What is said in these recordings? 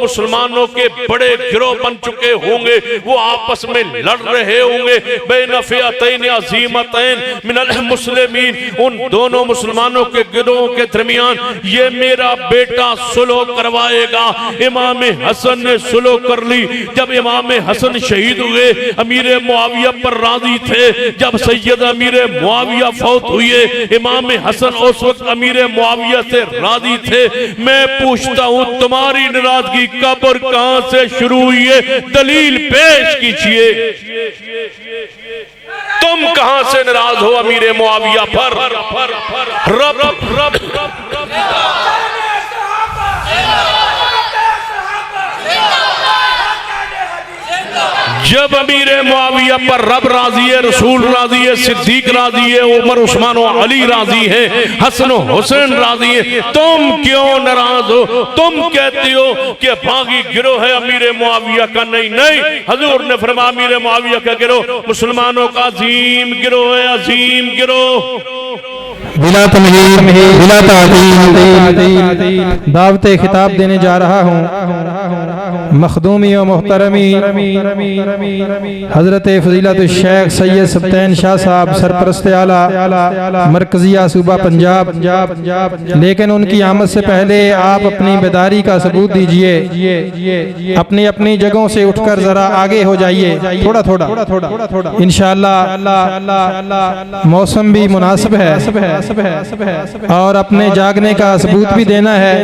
مسلمانوں کے بڑے گروہ بن چکے ہوں گے، وہ آپس میں لڑ رہے ہوں گے، بین فئتین عظیمتین من المسلمین، ان دونوں مسلمانوں کے گروہوں کے درمیان یہ میرا بیٹا صلح کروائے گا۔ امام حسن نے صلح کر لی۔ جب امام حسن شہید ہوئے، امیر معاویہ پر راضی تھے۔ جب سید امیر معاویہ فوت ہوئے، امام حسن اس وقت امیر معاویہ سے راضی تھے۔ میں پوچھتا ہوں تمہاری ناراضگی کب اور کہاں سے شروع ہوئی ہے؟ دلیل پیش کیجئے۔ تم کہاں سے ناراض ہو امیر معاویہ پر؟ رب جب امیر معاویہ پر رب راضی ہے، رسول راضی ہے، صدیق راضی ہے، عمر عثمان و علی راضی ہے، حسن و حسین راضی ہے، تم کیوں ناراض ہو؟ تم کہتے ہو کہ باغی گروہ ہے امیر معاویہ کا۔ نہیں، حضور نے فرمایا امیر معاویہ کا گروہ مسلمانوں کا عظیم گروہ ہے، عظیم گروہ۔ بلا تمہید بلا تعطیل دعوت خطاب دینے جا رہا ہوں مخدومی و محترمی حضرت فضیلت الشیخ سید سبطین شاہ صاحب سرپرست اعلیٰ مرکزیہ صوبہ پنجاب، لیکن ان کی آمد سے پہلے آپ اپنی بیداری کا ثبوت دیجئے، اپنی اپنی جگہوں سے اٹھ کر ذرا آگے ہو جائیے، تھوڑا انشاءاللہ موسم بھی مناسب ہے اور اپنے جاگنے کا ثبوت بھی دینا ہے۔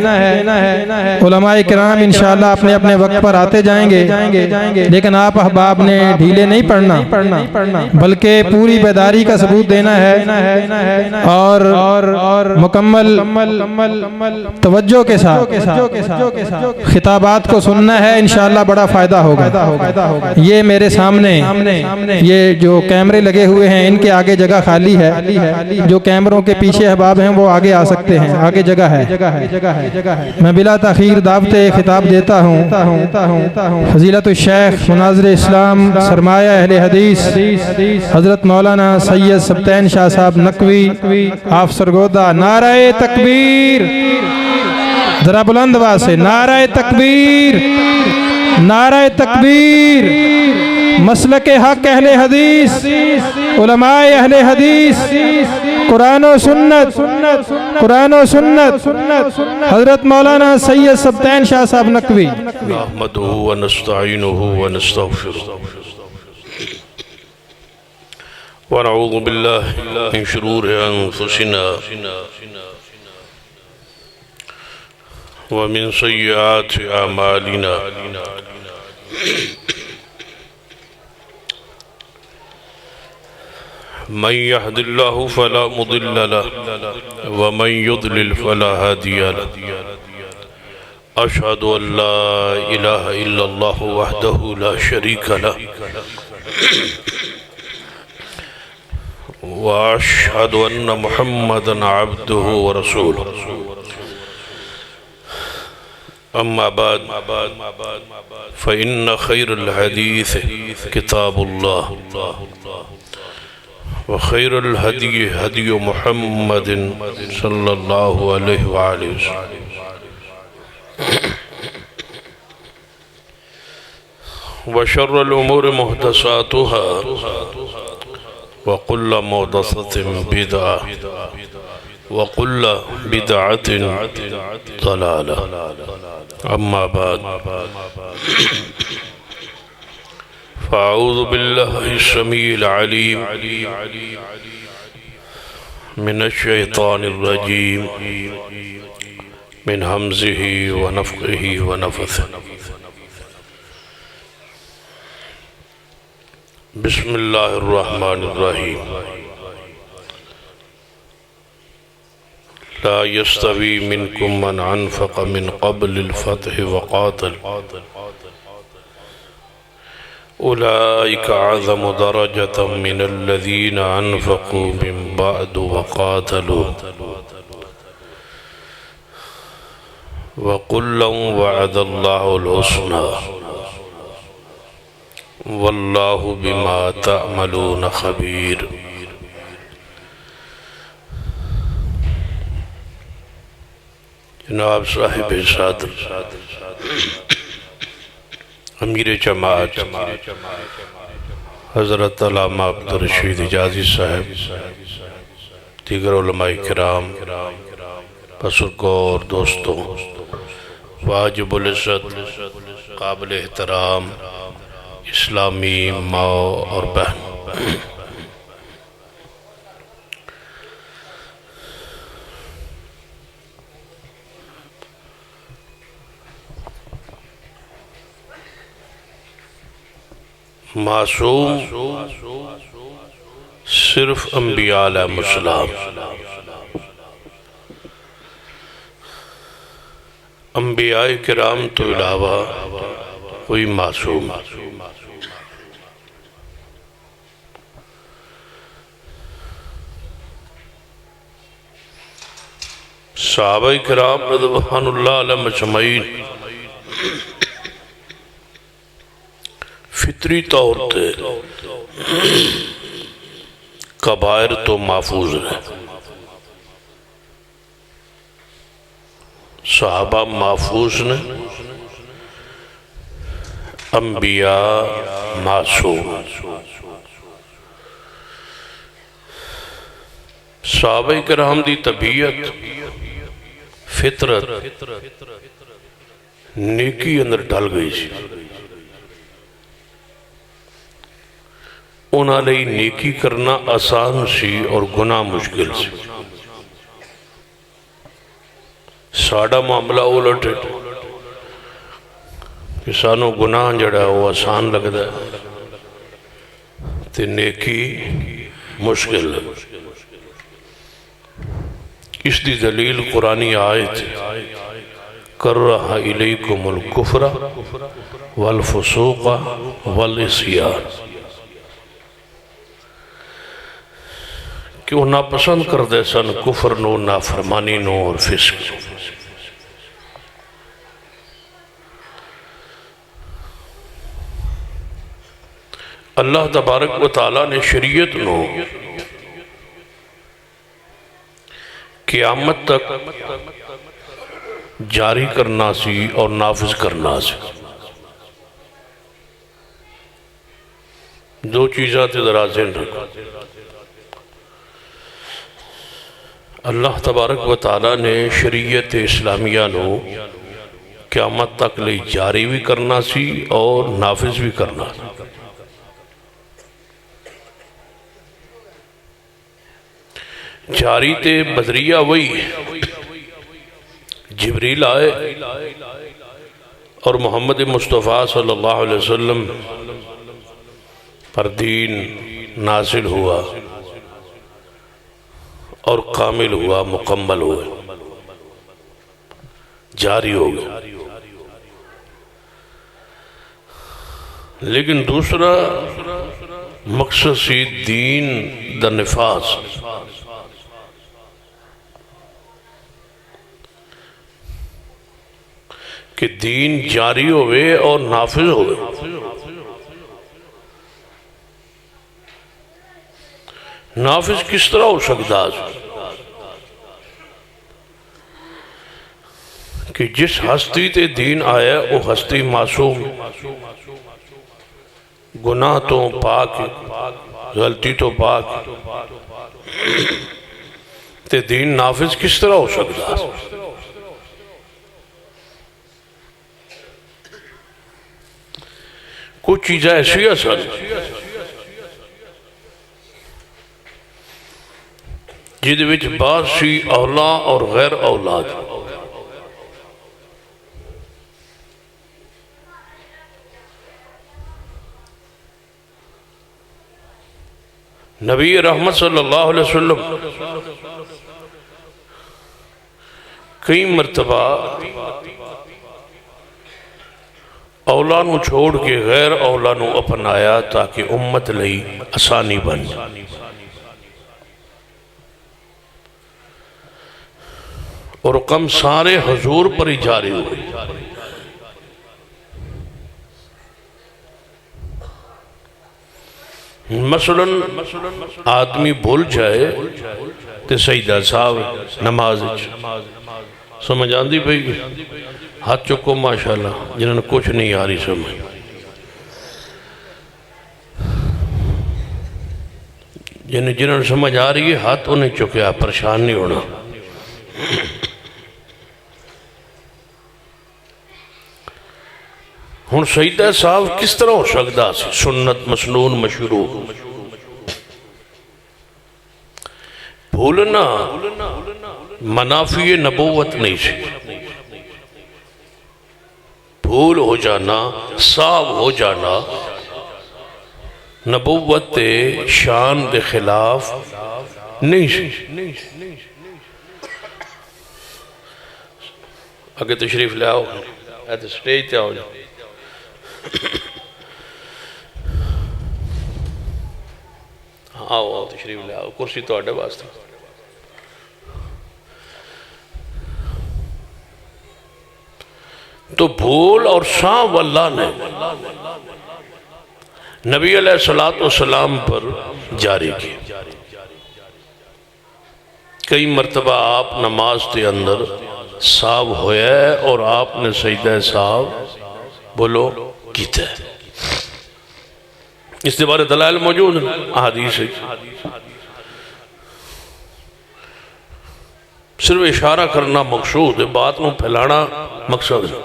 علماء کرام انشاءاللہ اپنے اپنے وقت پر آتے جائیں گے، لیکن آپ احباب نے ڈھیلے نہیں پڑنا بلکہ پوری بیداری کا ثبوت دینا ہے اور مکمل توجہ کے ساتھ خطابات کو سننا ہے، انشاءاللہ بڑا فائدہ ہوگا۔ یہ میرے سامنے یہ جو کیمرے لگے ہوئے ہیں ان کے آگے جگہ خالی ہے، جو کیمروں کے پیچھے احباب ہیں وہ آگے آ سکتے ہیں، آگے جگہ ہے۔ میں بلا تاخیر دعوت خطاب دیتا ہوں فضیلت الشیخ مناظر اسلام سرمایہ اہل حدیث حضرت مولانا سید سبطین شاہ صاحب نقوی آف سرگودہ۔ نعرہ تکبیر، ذرا بلند آواز سے نعرہ تکبیر، نعرہ تکبیر۔ مسلک حق اہل حدیث، علماء اہل حدیث، قرآن و سنت، حضرت مولانا سید سبطین شاہ صاحب نقوی۔ نحمدہ ونستعینہ ونستغفرہ ونعوذ باللہ من شرور انفسنا ومن سیئات اعمالنا، من يهد الله فلا مضل له ومن يضلل فلا هادي له، أشهد أن لا إله إلا الله وحده لا شريك له، وأشهد أن محمدا عبده ورسوله، أما بعد فإن خير الحديث كتاب الله، وخير الهدي هدي محمد صلى الله عليه وآله وسلم، وشر الأمور محدثاتها وكل محدثة بدعة وكل بدعة ضلالة، أما بعد فأعوذ بالله السميع العليم من الشيطان الرجيم من همزه ونفخه ونفثه، بسم الله الرحمن الرحيم، لا يستوي منكم من أنفق من قبل الفتح وقاتل، أولئك أعظم درجة من الذين أنفقوا من بعد وقاتلوا، وكلا وعد الله الحسنى، والله بما تعملون خبير۔ جناب صاحب صادر امیر جماعت حضرت علامہ عبدالرشید حجازی صاحب، دیگر علماء کرام، بزرگوں اور دوستوں، واجب العزت قابل احترام اسلامی ماں اور بہن، معصوم صرف انبیاء علیہ السلام، انبیاء کرام تو علاوہ کوئی معصوم، صحابہ کرام رضوان اللہ علیہ مجمعین فطری طور تے کبائر تو محفوظ رہے، صحابہ محفوظ نے، انبیاء معصوم۔ صحابہ کرام دی طبیعت فطرت نیکی اندر ڈال گئی سی، انہاں لئی نیکی کرنا آسان سی اور گناہ مشکل سی۔ ساڑا معاملہ الٹ ہے کہ سانو گناہ جڑا وہ آسان لگتا ہے تے نیکی مشکل ہے۔ اس دی دلیل قرآنی آیت کرہ الیکم الکفر والفسوق والعصیان، کہ وہ ناپسند کر دے سن کفر نو، نافرمانی نو اور فسق۔ اللہ تبارک و تعالیٰ نے شریعت نو قیامت تک جاری کرنا سی اور نافذ کرنا سی۔ دو چیزاں تے ذرا ذہن رکھو، اللہ تبارک و تعالیٰ نے شریعت اسلامیہ نو قیامت تک لئی جاری بھی کرنا سی اور نافذ بھی کرنا سی۔ جاری تے بدریہ وہی جبریل آئے اور محمد مصطفیٰ صلی اللہ علیہ وسلم پر دین نازل ہوا اور کامل ہوا، مکمل ہوا، جاری ہو گیا۔ لیکن دوسرا مقصد سی دین دا نفاذ، کہ دین جاری ہوئے اور نافذ ہوئے۔ نافذ کس طرح ہو سکتا ہے کہ جس ہستی تے دین آیا وہ ہستی معصوم، گناہ تو پاک، غلطی تو پاک، تے دین نافذ کس طرح ہو سکتا ہے؟ کچھ چیزیں ایسی اصل جہدے وچ بعض سی اولا اور غیر اولاد، نبی رحمت صلی اللہ علیہ وسلم کئی مرتبہ اولا نو چھوڑ کے غیر اولا نو اپنایا تاکہ امت لئی آسانی بن جائے، اور کم سارے حضور پر ہی جاری ہوئے۔ مثلا آدمی بھول جائے تو سیدہ صاحب نماز سمجھ آندی بھئی ہاتھ چکو ماشاءاللہ جنہوں نے کچھ نہیں آ رہی سمجھ، جنہوں سمجھ آ رہی ہے ہاتھ انہیں چکیا، پریشان نہیں ہونا۔ ہن سجدہ صاحب کس طرح ہو سکتا سی؟ سنت، مسنون، مشروع۔ بھولنا منافی نبوت نہیں سی، بھول ہو جانا، صاف ہو جانا نبوت شان دے خلاف نہیں سی۔ اگر تشریف لے آؤ، ایت سٹیج تے آؤ جاؤ۔ آؤ تشریف لے آؤ، کرسی تو آڈے واسطے۔ تو بھول اور صاف اللہ نے نبی علیہ السلام پر جاری کی۔ کئی مرتبہ آپ نماز کے اندر صاف ہویا ہے اور آپ نے سجدہ صاف بولو کیتا ہے۔ اس کے بارے دلائل موجود ہیں، احادیث ہے۔ صرف اشارہ کرنا مقصود ہے، بات نو پھیلانا مقصد ہے۔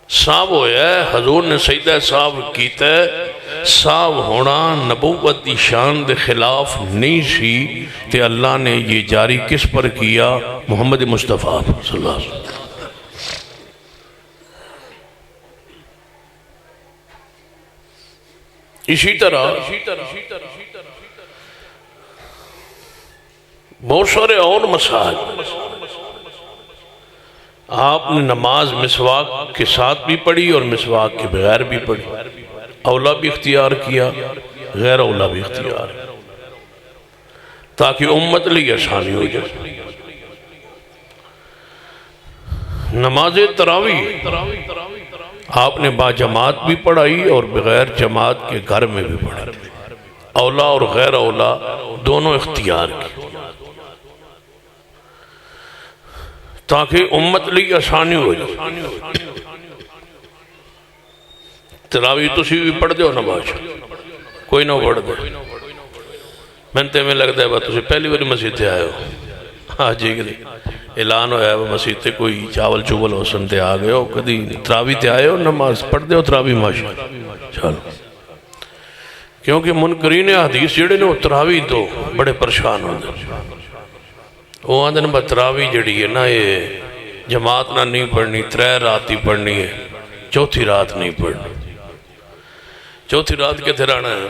صاف ہویا ہے، حضور نے سجدہ صاف کیتا ہے۔ صاف ہونا نبوت دی شان دے خلاف نہیں سی، تے اللہ نے یہ جاری کس پر کیا؟ محمد مصطفیٰ صلی اللہ علیہ وسلم۔ اسی طرح بہت سارے اور مسائل آپ نے نماز مسواک کے ساتھ بھی پڑھی اور مسواک کے بغیر بھی پڑھی، اولا بھی اختیار کیا، غیر اولا بھی اختیار، تاکہ امت لئے آسانی ہو جائے۔ نماز تراویح آپ نے با جماعت بھی پڑھائی اور بغیر جماعت کے گھر میں بھی پڑھائی، اولا اور غیر اولا دونوں اختیار کی، تاکہ امت لئے آسانی ہو جائے۔ تراویح تسی بھی پڑھ دے ہو نماز، کوئی نہ پڑھ دے، میں تے میں لگتا ہے بات تسی پہلی باری مسجد تے آئے ہو، آج جی گلی اعلان ہویا ہے مسجد تے کوئی چاول چوبل ہو سنتے آگئے ہو، کدی تراویح تے آئے ہو، نماز پڑھ دے ہو تراویح ماشاء چلو۔ کیونکہ منکرین حدیث جڑے نے وہ تراویح تو بڑے پریشان ہو دے، وہ آندھن با تراویح جڑی ہے نا یہ جماعت نہ نہیں پڑھنی، 3 رات ہی پڑھنی ہے، 4تھی رات نہیں پڑھنی۔ 4تھی رات کے تھرانا ہے،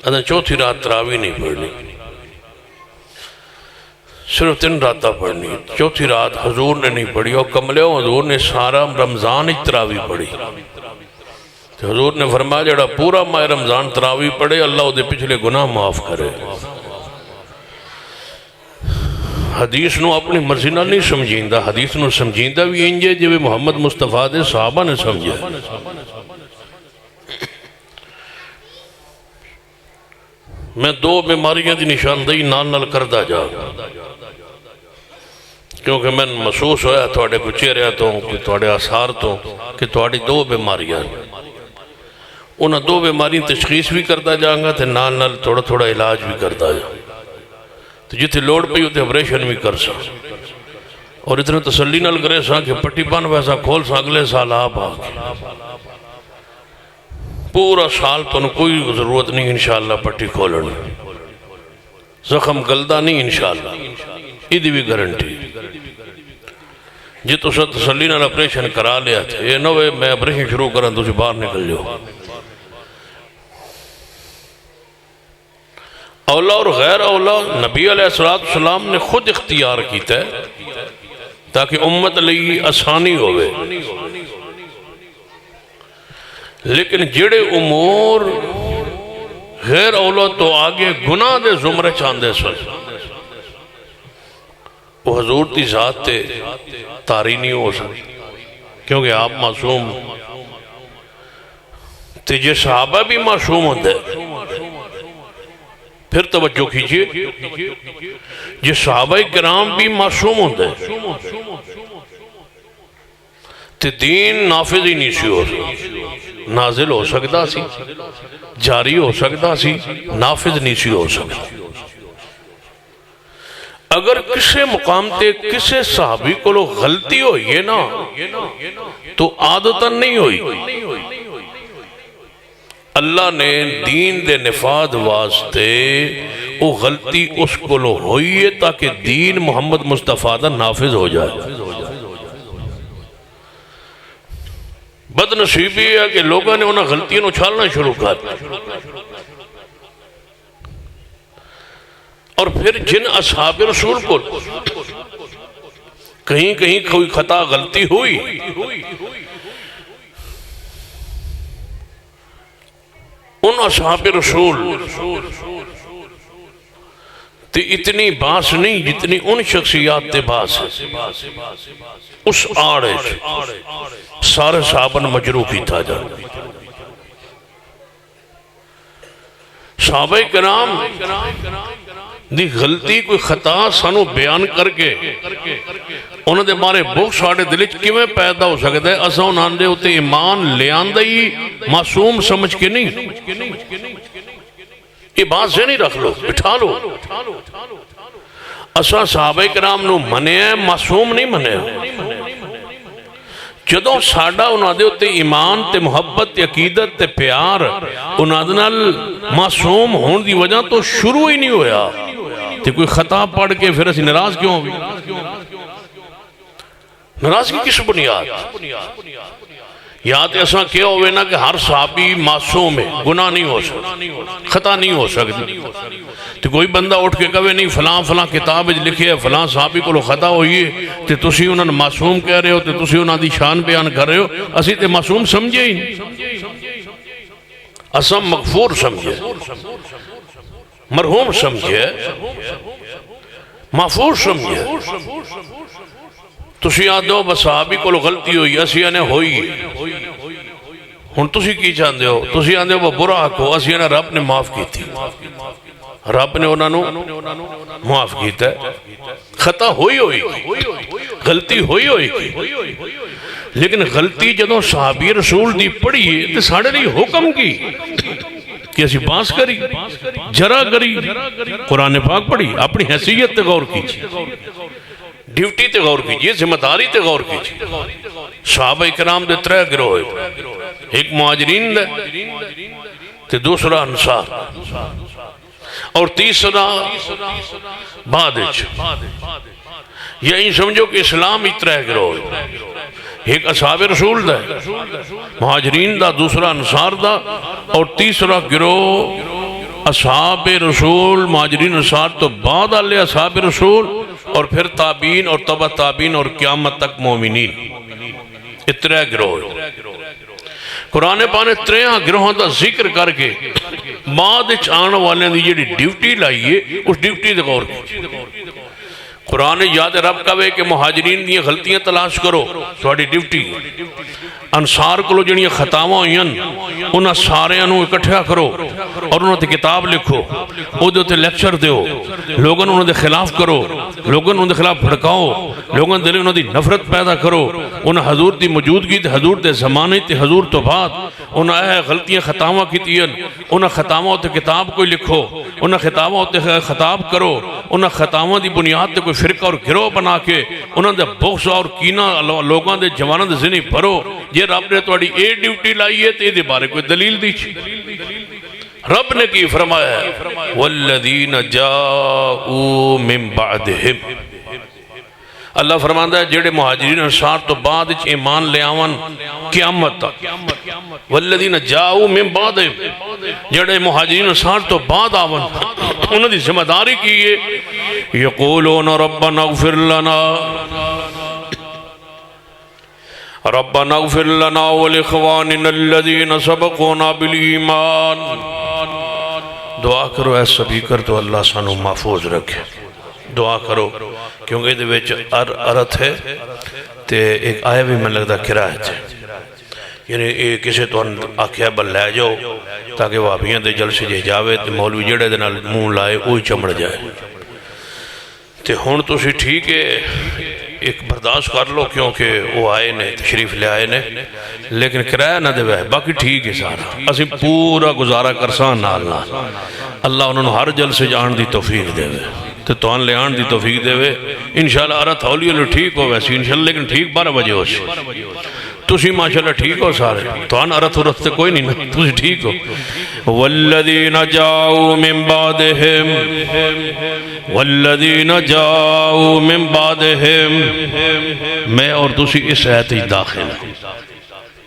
آندھن 4تھی رات تراویح نہیں پڑھنی، صرف 3 راتہ پڑھنی۔ 4تھی رات حضور نے نہیں پڑھی، اور کملے ہو حضور نے سارا رمضان تراویح پڑھی۔ حضور نے فرمایا جڑا پورا ماہ رمضان تراویح پڑھے اللہ دے پچھلے گناہ معاف کرے۔ حدیث نو اپنی مرضی نہ نہیں سمجھیندہ، حدیث نو سمجھیندہ بھی انجے جو محمد مصطفیٰ دے صحابہ نے سمجھا۔ میں 2 بیماریاں دی نشاندہی نال نال کردہ جا، کیونکہ میں محسوس ہویا تھوڑے کو چہرے تو کہ تھوڑے آثار تو کہ تھوڑی 2 بیماریاں، انہاں 2 بیماریاں تشخیص بھی کردہ جاؤں گا تے نال نال تھوڑا تھوڑا علاج بھی کردہ جاؤں، تو جتے لوڑ پہ ہوتے آپریشن بھی کر سا، اور اتنے تسلی نال کرے سا کہ پٹی پان ویسا کھول سا اگلے سال آپ آگے، پورا سال تو کوئی ضرورت نہیں انشاءاللہ پٹی کھولنا، زخم گلدہ نہیں انشاءاللہ، یہ بھی گارنٹی۔ جی تو سا تسلی نال آپریشن کرا لیا تھے، یہ نوے میں آپریشن شروع کرن تو سے باہر نکل جو۔ اولا اور غیر اولا نبی علیہ السلام نے خود اختیار کیتا ہے تاکہ امت لئی آسانی ہوئے، لیکن جڑے امور غیر اولا تو آگے گناہ دے زمرے چاندے سن، وہ حضور دی ذات تے تاری نہیں ہو سکتی، کیونکہ آپ معصوم تے جے صحابہ بھی معصوم ہوندے۔ پھر توجہ کیجئے، یہ صحابہ کرام بھی معصوم ہوندے تے دین نافذ ہی نہیں سی ہو سکتا۔ نازل ہو سکتا سی، جاری ہو سکتا سی، نافذ نہیں سی ہو سکتا۔ اگر کسے مقام تے کسے صحابی کو لو غلطی ہوئی ہے نا تو عادتاً نہیں ہوئی، اللہ نے دین دے نفاذ واسطے وہ غلطی اس کو لو ہوئی ہے تاکہ دین محمد مصطفیٰ دا نافذ ہو جائے۔ بد نصیبی ہے کہ لوگوں نے انہیں غلطیوں اچھالنا شروع کر دیا، اور پھر جن اصحاب رسول کو کہیں کہیں کوئی خطا غلطی ہوئی ان اصحاب رسول تے اتنی باس نہیں جتنی ان شخصیات تے باس ہے۔ اس آڑے سارے صحابن مجروح کی تھا جا، صحابہ کرام دی غلطی کوئی خطا سانو بیان کر کے انہوں دے مارے بغض ساڑے دلچ کیویں پیدا ہو سکتا ہے؟ اساں انہاں دے اتے ایمان لے آندہ ہی معصوم سمجھ کے نہیں، یہ بات ذہنی رکھ لو، بٹھا لو۔ اساں صحابہ کرام نو منے ہیں، معصوم نہیں منے ہیں۔ جدوں ساڑا انہاں دے اتے ایمان تے محبت تے عقیدت تے پیار انہاں دے نال معصوم ہون دی وجہ تو شروع ہی نہیں ہویا، تے کوئی خطا پڑھ کے پھر اسی ناراض کیوں ہوئی؟ ناراضگی کس بنیاد؟ یا تے اساں کیا ہوئے نا کہ ہر صحابی معصوم ہے، گناہ نہیں ہو سکتا، خطا نہیں ہو سکتی، تو کوئی بندہ اٹھ کے کہے نہیں فلاں فلاں کتاب لکھے ہے فلاں صحابی کو خطا ہوئی ہے تے تسی انہاں معصوم کہہ رہے ہو، تے تسی انہاں دی شان بیان کر رہے ہو، اسی تے معصوم سمجھے ہی نہیں، اساں مغفور سمجھے، مرحوم سمجھے، محفوظ سمجھے۔ تسی آدھ دو بس صحابی کو غلطی ہوئی، اسی نے ہوئی، ہن تسی کی چاہندے ہو؟ تسی آدھ دو برا کو اسی نے رب نے معاف کی تھی، رب نے انہوں نے معاف کیتا ہے، خطا ہوئی ہوئی، غلطی ہوئی ہوئی، لیکن غلطی جدوں صحابی رسول دی پڑھی تے ساڑے لی حکم کی کہ اسی باس کری، جرا کری، قرآن پاک پڑھی، اپنی حیثیت تے غور کیجئے، ڈیوٹی تے غور کیجئے، ذمہ داری تے غور کیجئے۔ صحابہ اکرام دے 3 گروہ ہے، ایک مہاجرین دے تے دوسرا انصار اور تیسرا بعدج۔ یہی سمجھو کہ اسلام 3 گروہ ہے، ایک اصحاب رسول دا مہاجرین دا، دوسرا انصار دا، اور تیسرا گروہ اصحاب رسول مہاجرین انصار تو بعد آلے اصحاب رسول، اور پھر تابعین اور تبع تابعین اور قیامت تک مومنین، 3 گروہ۔ قرآن پاک نے 3 گروہاں دا ذکر کر کے بعد آنے والے دی جڑی ڈیوٹی لائیے اس ڈیوٹی دے غور کیجئے۔ قرآن یاد رب کہے کہ مہاجرین دی غلطیاں تلاش کرو، تہاڈی ڈیوٹی۔ انصار کو جڑیاں خطاواں ہوئیں انہاں سارے انہوں اکٹھا کرو اور انہوں تے کتاب لکھو، او دے تے لیکچر دیو، لوگوں انہوں دے خلاف کرو، لوگوں انہوں دے خلاف بھڑکاؤ، لوگوں دے انہوں دی نفرت پیدا کرو، انہاں حضور دی موجودگی تے حضور دے زمانے تے حضور تو بعد انہاں اے غلطیاں خطاواں کیتیاں، انہاں خطاواں تے کتاب کوئی لکھو، انہاں خطاواں تے خطاب کرو، انہاں خطاواں دی بنیاد تے کوئی فرقہ اور گروہ بنا کے انہاں دے بغض اور کینہ لوگاں دے جواناں دے ذہنی بھرو۔ یہ رب نے تہاڈی اے ڈیوٹی لائی ہے تے دے بارے کوئی دلیل دی چھ؟ رب نے کی فرمایا ہے والذین جاؤوا من بعدہم، اللہ فرماندہ ہے جڑے مہاجرین انصار تو بعد ایمان لے آون قیامت تک، والذین جاؤوا من بعدہم، جڑے مہاجرین انصار تو بعد آون انہوں نے ذمہ داری کی ہے، یقولون ربنا اغفر لنا ربنا اغفر لنا ولاخواننا الذین سبقونا بالایمان۔ دعا کرو اے سپیکر تو اللہ سانو محفوظ رکھے، دعا کرو کیونکہ دے وچ عرت ہے تے ایک آئے بھی میں لگتا قرائت ہے، یعنی ایک کسے تو آکھیا بل لے جاؤ تاکہ وابیاں دے جلسے جے جاوے تے مولوی جڑے دے نال منہ لائے اوہی چمڑ جائے تے ہن تسی ٹھیک ہے ایک برداشت کر لو کیونکہ وہ آئے نے تشریف لے آئے نے لیکن کرایہ نہ دے باقی ٹھیک ہے سارا اسی پورا گزارا کرسان نال نال اللہ انہوں نے ہر جلسے جان دی توفیق دے تو توان لے آن دی توفیق دے انشاءاللہ ارت ہولی ہولی ٹھیک ہو ویسی انشاءاللہ لیکن ٹھیک 12 بجے ہو سی تُسی ماشاءاللہ ٹھیک ہو سارے توان ارت ہو رفتے کوئی نہیں نا تُسی ٹھیک ہو والذین جاؤوا من بعدہم والذین جاؤوا من بعدہم میں اور تُسی اس آیت داخل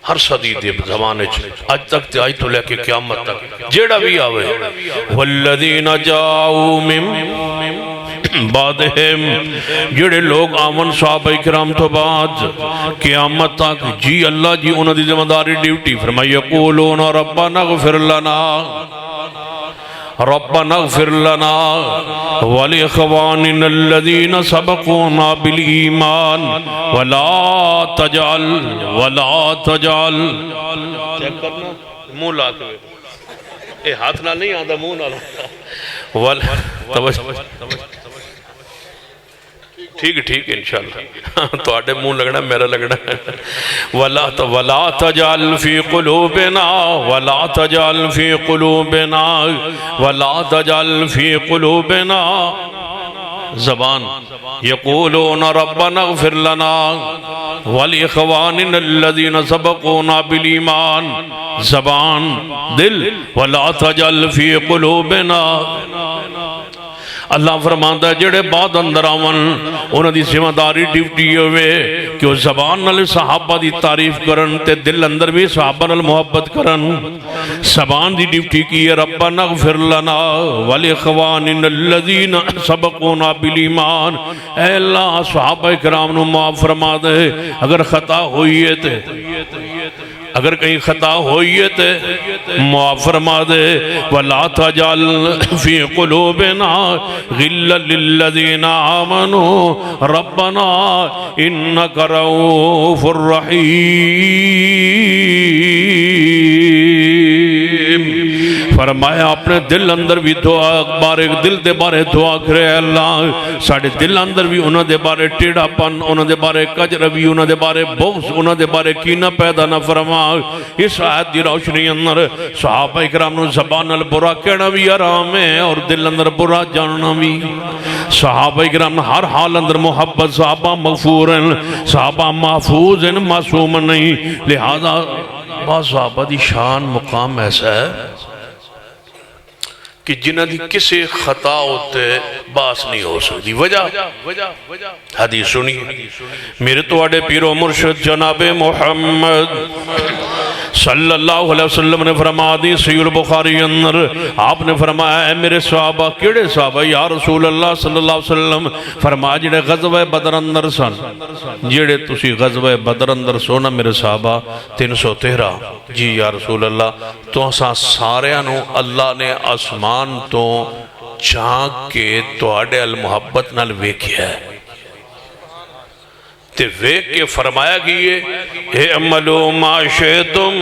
ہر صدی دے زمانے آج تک تے آج تو لے کے قیامت تک جیڑا بھی آوے والذین جاؤوا من بعدہم جڑے لوگ آمن صحابہ کرام تو بعد قیامت تک جی اللہ جی انہوں دی ذمہ داری ڈیوٹی فرمائی یقولون ربنا اغفر لنا ربنا اغفر لنا ولإخواننا الذين سبقونا بالإيمان ولا تجعل منہ لا کے اے ہاتھ نہ نہیں آدھا منہ نہ ٹھیک ہے انشاءاللہ تو آٹے منہ لگنا میرا لگنا وَلَا تَجْعَلْ فِي قُلُوبِنَا وَلَا تَجْعَلْ فِي قُلُوبِنَا وَلَا تَجْعَلْ فِي قُلُوبِنَا زبان یقولون ربنا اغفر لنا ولإخواننا الذين سبقونا بالإيمان زبان دل وَلَا تَجْعَلْ فِي قُلُوبِنَا اللہ فرمانتا ہے جڑے بعد اندر آون انہوں دی ذمہ داری ڈیوٹی ہوئے کہ وہ زبان نال صحابہ دی تعریف کرن تے دل اندر بھی صحابہ نال محبت کرن زبان دی ڈیوٹی کی ہے ربنا اغفر لنا ولإخواننا الذين سبقونا بالایمان اے اللہ صحابہ کرام نو معاف فرما دے اگر خطا ہوئی ہے تے اگر کہیں خطا ہوئی ہے تے معاف فرما دے وَلَا تَجْعَلْ فِي قُلُوبِنَا غِلًّا لِلَّذِينَ آمَنُوا رَبَّنَا إِنَّكَ رَءُوفٌ رَحِيمٌ فرمایا اپنے دل اندر بھی دعا بارے دل دے بارے دعا کرے اللہ ساڑھے دل اندر بھی انہوں دے بارے ٹیڑا پن انہوں دے بارے کجروی انہوں دے بارے بغض انہوں دے بارے کینہ پیدا نہ فرما اس آیت دی روشنی اندر صحابہ اکرام نے زبان البرا کہنا بھی آرام ہے اور دل اندر برا جاننا بھی صحابہ اکرام نے ہر حال اندر محبت صحابہ مغفور ہیں صحابہ محفوظ ہیں معصوم نہیں لہذا بعض صحابہ دی شان مقام ایسا ہے کہ جنہ دی کسی خطا ہوتے باس نہیں ہو سکتی وجہ حدیث سنی میرے تو آڑے پیر و مرشد جناب محمد صلی اللہ علیہ وسلم نے فرما دی صحیح البخاری اندر آپ نے فرمایا اے میرے صحابہ کیڑے صحابہ یا رسول اللہ صلی اللہ علیہ وسلم فرمایا جڑے غزوہ بدر اندر سن جڑے تسی غزوہ بدر اندر سونا میرے صحابہ 313 جی یا رسول اللہ تو اساں سارے انو اللہ نے آسمان تو چاک کے توڑے المحبت نال ویکھیا ہے تے ویک کے فرمایا گئیے اے عملو ما شئتم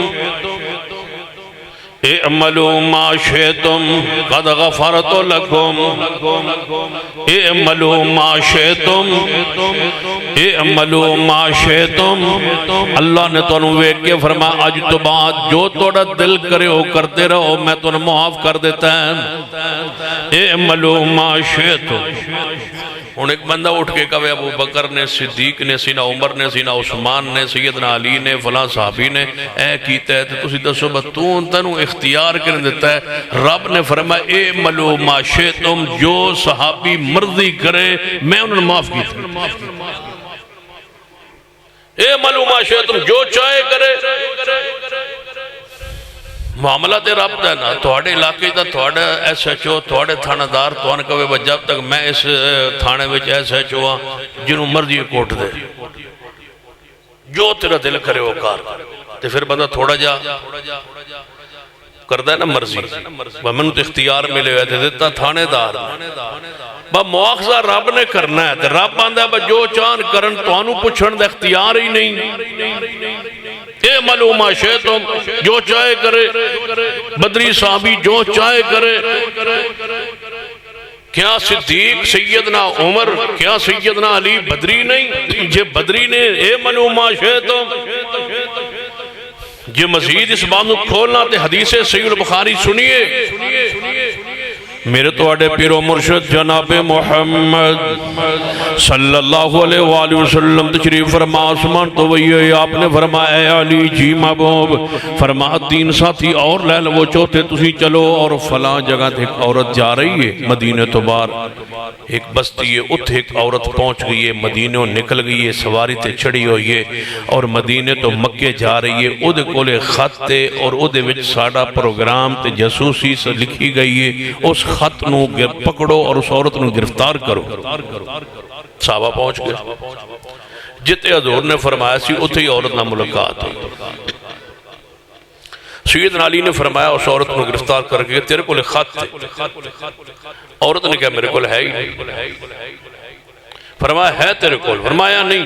اے عملو ما شئتم قد غفرت لکم اے عملو ما شئتم اے عملو ما شئتم اللہ نے تو انہوں ویک کے فرمایا آج تو بعد جو توڑا دل کرے ہو کرتے رہو میں تو انہوں معاف کر دیتا ہے اے عملو ما شئتم ان ایک بندہ اٹھ کے کہا ابو بکر نے صدیق نے سینا عمر نے سینا عثمان نے سیدنا علی نے فلاں صحابی نے اے کیتا ہے تو اسی دسو بتون تنو اختیار کرنے دیتا ہے رب نے فرمایا اے ملو ما شئتم جو صحابی مرضی کرے میں انہوں نے معاف کیتا اے ملو ما شئتم جو چاہے کرے معاملہ تے رب دا نا توڑے علاقے دا توڑے ایس ایچ او توڑے تھانہ دار توان کبھے جب تک میں اس تھانے وچ ایس ایچ او جنہوں مرضی کوٹ دے جو تیرا دل کرے وہ کار تے پھر بندہ تھوڑا جا کردہ ہے نا مرضی میں تو اختیار ملے ہوئے تھے دیتا تھانے دار با مواخذہ رب نے کرنا ہے رب باندھا با جو چان کرن تو انو پچھن دا اختیار ہی نہیں اے معلومہ شیطم جو چاہے کرے بدری صحابی جو چاہے کرے کیا صدیق سیدنا عمر کیا سیدنا علی بدری نہیں؟ یہ بدری نے اے منو ما شئتم یہ مزید اس بات کو کھولنا تے حدیث صحیح البخاری سنیے میرے تو اڈے پیر و مرشد جناب محمد صلی اللہ علیہ وآلہ وسلم تشریف فرما آسمان تو وہی آپ نے فرمایا اے علی جی محبوب فرما 3 ساتھی اور لے لو چوتھے تسی چلو اور فلاں جگہ تھے ایک عورت جا رہی ہے مدینہ تو بار ایک بستی ہے اتھے ایک عورت پہنچ گئی ہے مدینہ نکل گئی ہے سواری تے چڑھی ہوئی ہے اور مدینہ تو مکے جا رہی ہے اودے کولے خط تے اور اودے وچ ساڈا پروگرام تے جاسوسی سے لکھی گئی ہے اس خط نو پکڑو اور اس عورت نو گرفتار کرو صحابہ پہنچ گئے جتے حضور نے فرمایا سی اتھے ہی عورت نہ ملاقات ہوئی سیدنا علی نے فرمایا اس عورت نو گرفتار کر کے تیرے کو لے خط تھے عورت نے کہا میرے کو ہے ہی نہیں فرمایا ہے تیرے کو فرمایا نہیں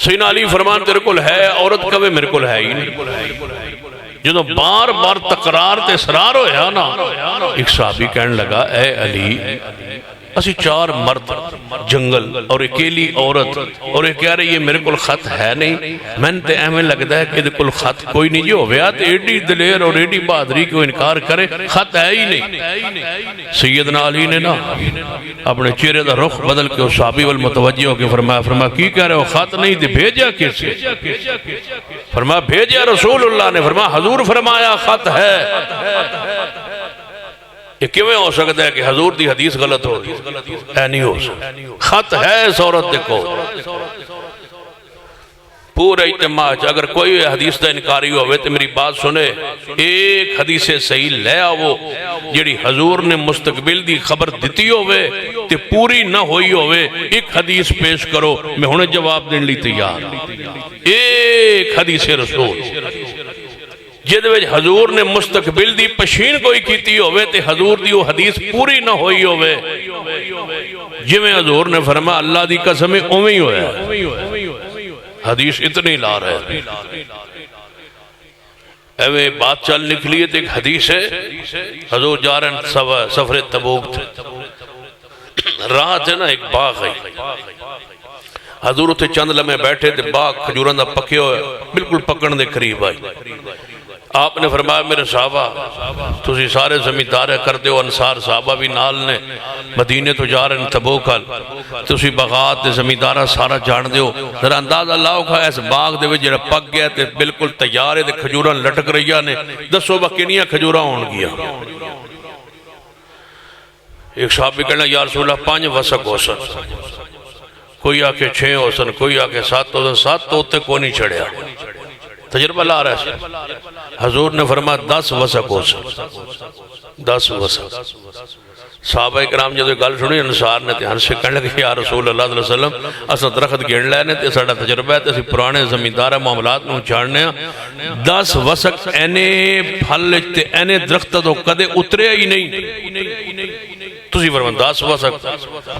سیدنا علی فرمان تیرے کو ہے عورت کہے میرے کو ہے ہی نہیں جدو بار بار تقرار تے اصرار ہویا نا ایک صحابی کہنے لگا اے علی اسی 4 مرد جنگل اور اکیلی عورت اور یہ کہہ رہی ہے میرے کل خط ہے نہیں میں نے احمد لگتا ہے کہ کل خط کوئی نہیں جو ہویا تو ایڈی دلیر اور ایڈی بہادری کو انکار کرے خط ہے ہی نہیں سیدنا علی نے نا اپنے چہرے دا رخ بدل کے اس صحابی والمتوجہ ہو کے فرمایا کی کہہ رہے ہو خط نہیں تھے بھیجا کیسے فرمایا بھیجا رسول اللہ نے فرمایا حضور فرمایا خط ہے یہ کیویں ہو سکتا ہے کہ حضور دی حدیث غلط ہو اے نہیں ہو سکتا خط ہے اس عورت دیکھو پورے اجتماع اگر کوئی حدیث دا انکاری ہوئے تو میری بات سنے ایک حدیث صحیح لے آو جیڑی حضور نے مستقبل دی خبر دیتی ہوئے تے پوری نہ ہوئی ہوئے ایک حدیث پیش کرو میں ہونے جواب دین لی تیار ایک حدیث رسول جد وچ حضور نے مستقبل دی پشین کوئی کیتی ہوئے تے حضور دی وہ حدیث پوری نہ ہوئی ہوئے جویں حضور نے فرمایا اللہ دی قسم اویں ہی ہویا حدیث اتنی لا رہے ایویں بات چل نکلی ہے ایک حدیث ہے حضور جا رہے ہیں سفر تبوک تھے راہ تھے نا ایک باغ ہے حضور اتھے چند لمحے بیٹھے تھے باغ کھجوراں دا پکے ہوئے بالکل پکڑن دے قریب آئی آپ نے فرمایا میرے صحابہ تسی سارے زمیندار کر دیو انصار صحابہ بھی نال نے مدینے تو جا رہے ہیں تبوکل تسی بغات زمیندارہ سارا جان دیو ذرا اندازہ لاؤ کھا ایس باغ دے وجہ پک گیا تے بالکل تیارے دے کھجوراں لٹک رہیا نے دسو بکنیاں کھجوراں ہون گیا ایک صحابی کہنا یا رسول اللہ 5 وسق ہو سن کوئی آکے 6 ہو سن کوئی آکے 7 ہو سن 7 تو اتے کو نہیں چڑھیا تجربہ لا رہا ہے حضور نے فرمایا 10 وسق ہو سن 10 وسق صحابہ اکرام جدو گل سنی انصار نے تیان سے کہنے لگے یا رسول اللہ علیہ وسلم اسا درخت گھڑ لے نے تے ساڈا تجربہ ہے تے اسی پرانے زمیندار معاملات نو جاننے 10 وسق اینے پھل تے اینے درخت تو کدے اترے ہی نہیں تسی فرمان 10 وسق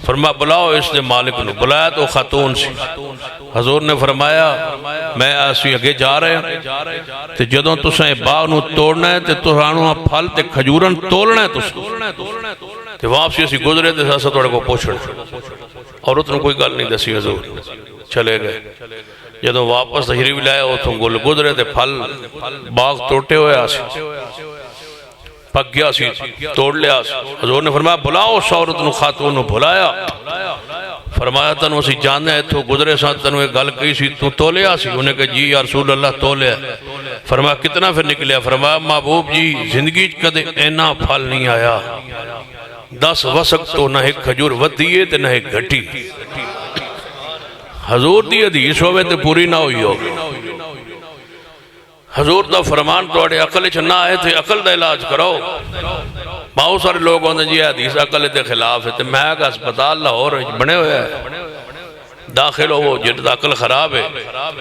فرمایا بلاؤ اس نے مالک نو بلایا تو خاتون سی حضور نے فرمایا میں اسی اگے جا رہے ہیں تے جدوں تساں باغ نو توڑنا ہے تے تسانو پھل تے کھجورن تولنا ہے تے واپسی اسی گزرے تے ساسا توڑے کو پوچھڑ عورت نے کوئی گل نہیں دسی حضور چلے گئے جدوں واپس تشریف لائے اتھوں گل گزرے تے پھل باغ توڑتے ہوئے آسی پک گیا سی توڑ لیا حضور نے فرمایا بلاؤ اس عورت نو خاتون نو بلایا فرمایا تنو اسی جاننے ہے تو گزرے ساتھ تنو ایک گل کئی سی تو تولیا سی انہیں کہا جی یا رسول اللہ تولیا فرمایا کتنا پھر نکلیا فرمایا محبوب جی زندگی کدے اینا پھل نہیں آیا 10 وسق تو نہ ایک کھجور ود دیئے تے نہ ایک گھٹی حضور دی حدیث ہوئے تے پوری نہ ہوئی ہو حضور دا فرمان تو اڑے عقل چھ نہ آئے تھے عقل دا علاج کرو بہت سارے لوگ ہوندے جی حدیث عقل دے خلاف ہے تے میں کا اسپتال لاہور بنے ہوئے ہیں داخل ہو جن دا عقل خراب ہے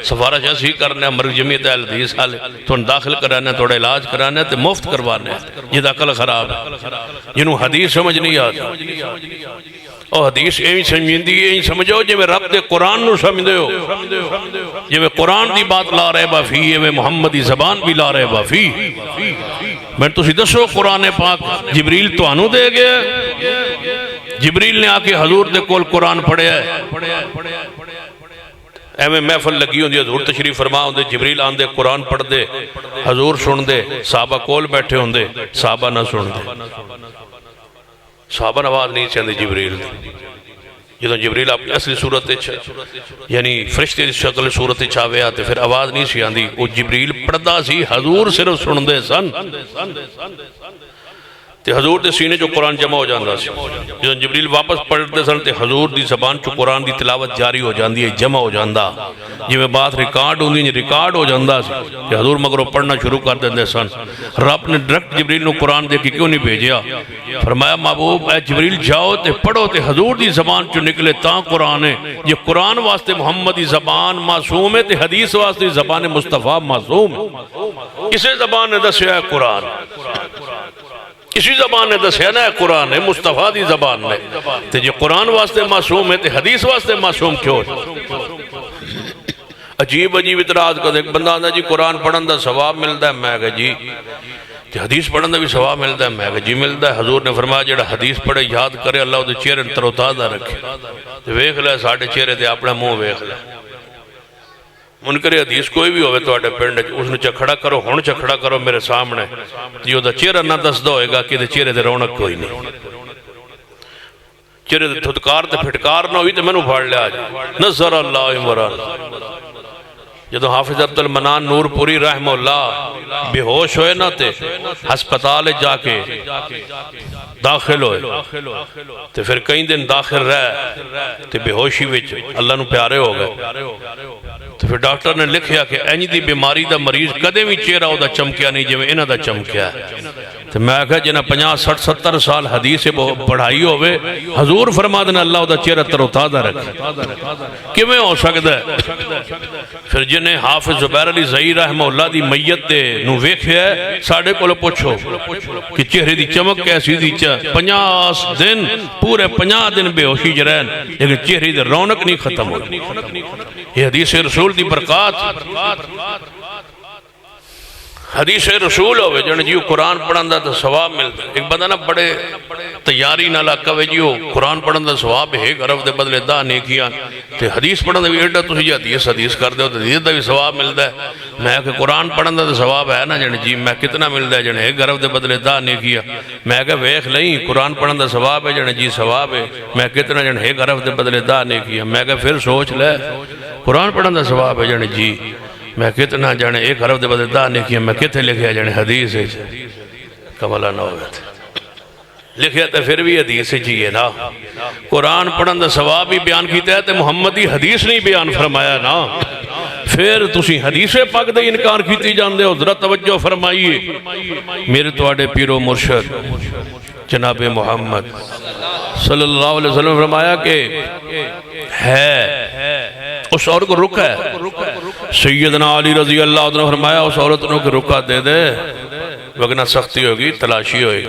سفارش ایسی کرنے مرگ جمعیت اہل حدیث والے تو داخل کرانے تھوڑا علاج کرانے تے مفت کروانے جن دا عقل خراب ہے جنہوں حدیث سمجھ نہیں آتا اور حدیث ایویں سمجھندی ایویں سمجھو جے میں رب دے قرآن نو سمجھدے ہو جے میں قرآن دی بات لا رہے با فی میں محمدی زبان بھی لا رہے با فی میں تسی دسو قرآن پاک جبریل تو آنو دے گیا، جبریل نے آکے حضور دے کول قرآن پڑھیا ہے، ایویں محفل لگی ہوندی حضور تشریف فرما ہوندے، جبریل آندے قرآن پڑھ دے، حضور سن دے، صحابہ کول بیٹھے ہوندے، صحابہ نہ سن دے، صحابہ آواز نہیں چاہتے جبریل جدو جبریل اپنی اصلی صورت یعنی فرشتے دی شکل صورت چھاوے آتے پھر آواز نہیں سی آندی، وہ جبریل پڑھدا سی، حضور صرف سن دے سن تے حضور دے سینے جو قرآن جمع ہو جاندہ سی، جدو جبریل واپس پڑھتے سن تے حضور دی زبان چو قرآن دی تلاوت جاری ہو جاندی ہے، جمع ہو جاندہ، جی میں بات ریکارڈ ہوندی ریکارڈ ہو جاندہ سی کہ حضور مگرو پڑھنا شروع کر دیندے سن۔ رب نے ڈائریکٹ جبریل نو قرآن دے کے کیوں نہیں بھیجیا؟ فرمایا محبوب اے جبریل جاؤ تے پڑھو تے حضور دی زبان چو نکلے تاں قرآن ہے، یہ قرآن واسطے محمد دی زبان معصوم ہے تے حدیث واسطے زبان مصطفیٰ معصوم ہے۔ کسے زبان نے دسیا ہے قرآن، اسی زبان نے دسیا نا قرآن ہے، مصطفیٰ دی زبان نے تے جو قرآن واسطے معصوم ہے تے حدیث واسطے معصوم کیوں؟ عجیب عجیب اعتراض کر ایک بندہ آندا جی قرآن پڑھن دا ثواب ملتا ہے، میں کہا جی حدیث پڑھن دا بھی ثواب ملتا ہے، میں کہا جی ملتا ہے۔ حضور نے فرمایا جڑا حدیث پڑھے یاد کرے اللہ دے چہرے تر و تازہ رکھے، تے ویکھ لے ساڈے چہرے تے اپنا منہ ویکھ لے، منکر حدیث کوئی بھی ہوئے تو آٹے پینڈ اس نے چکھڑا کرو، ہون چکھڑا کرو میرے سامنے، جیو دا چہرہ نہ دس دو ہوئے گا کہ دے چہرے دے رونق کوئی نہیں، چہرے دے تھتکار تے پھٹکار نہ ہوئی تے میں نو پھاڑ لے آج نظر اللہ عمران۔ جدو حافظ عبد المنان نور پوری رحمہ اللہ بے ہوش ہوئے نہ تے ہسپتال جا کے داخل ہوئے تے پھر کئی دن داخل رہے تے بے ہوشی وچ اللہ نو پیارے ہو گئے تو پھر ڈاکٹر نے لکھیا کہ اینج دی بیماری دا مریض کدے بھی چہرہ ہو دا چمکیا نہیں جو انہ دا چمکیا ہے۔ تو میں کہا جنہ 50 60 70 سال حدیث پڑھائی ہوئے حضور فرما دینا اللہ دا چہرہ تر و تازہ رکھے کیویں ہو سکتا ہے؟ پھر جنہیں حافظ زبیر علی زہیر رحمہ اللہ دی میت دے نو ویکھیا ہے ساڑھے کو لو پوچھو کہ چہرے دی چمک کیسی دی 50 دن پورے 50 دن بے ہوشی جرین لیکن چہرے دی رونق نہیں ختم ہوئی۔ یہ حدیث رسول دی برکات، حدیث رسول ہوئے جنہیں جیو قرآن پڑھن دا تو ثواب ملتا ہے۔ ایک بندہ نا بڑے تیاری نہ لکھا ہوئے جیو قرآن پڑھن دا ثواب ہے غرف دے بدلے دا نیکیاں تے حدیث پڑھن دا بھی ایڈا تو ہی حدیث کر دے ہو تو حدیث دا بھی ثواب ملتا ہے۔ میں کہ قرآن پڑھن دا تو ثواب ہے نا جنہیں جی میں کتنا ملتا ہے جنہیں غرف دے بدلے دا نیکیاں، میں کہ ویخ لئیں قرآن پڑھن دا ثواب ہے جنہیں جی ثواب ہے، میں کتنا جنہیں غرف دے بدلے دا نیکیاں، میں کہ پھر سوچ لے قرآن پڑھن دا ثواب ہے جنہیں جی میں کتنا جانے ایک حرف دے بدلے دا نیکیاں، میں کتے لکھیا جانے حدیث ہے کمالہ نہ ہوئے تھے لکھیا تھا پھر بھی حدیث جی ہے نا۔ قرآن پڑھن دا ثواب بھی بیان کیتا ہے تے محمدی حدیث نہیں بیان فرمایا نا، پھر تسی حدیث پاک دے انکار کیتی جان دے ہو۔ ذرا توجہ فرمائیے میرے توڑے پیر و مرشد جناب محمد صلی اللہ علیہ وسلم فرمایا کہ ہے اس عورت کو رکا ہے، سیدنا علی رضی اللہ عنہ فرمایا اس عورت کو رکا دے دے وگنا سختی ہوگی تلاشی ہوگی۔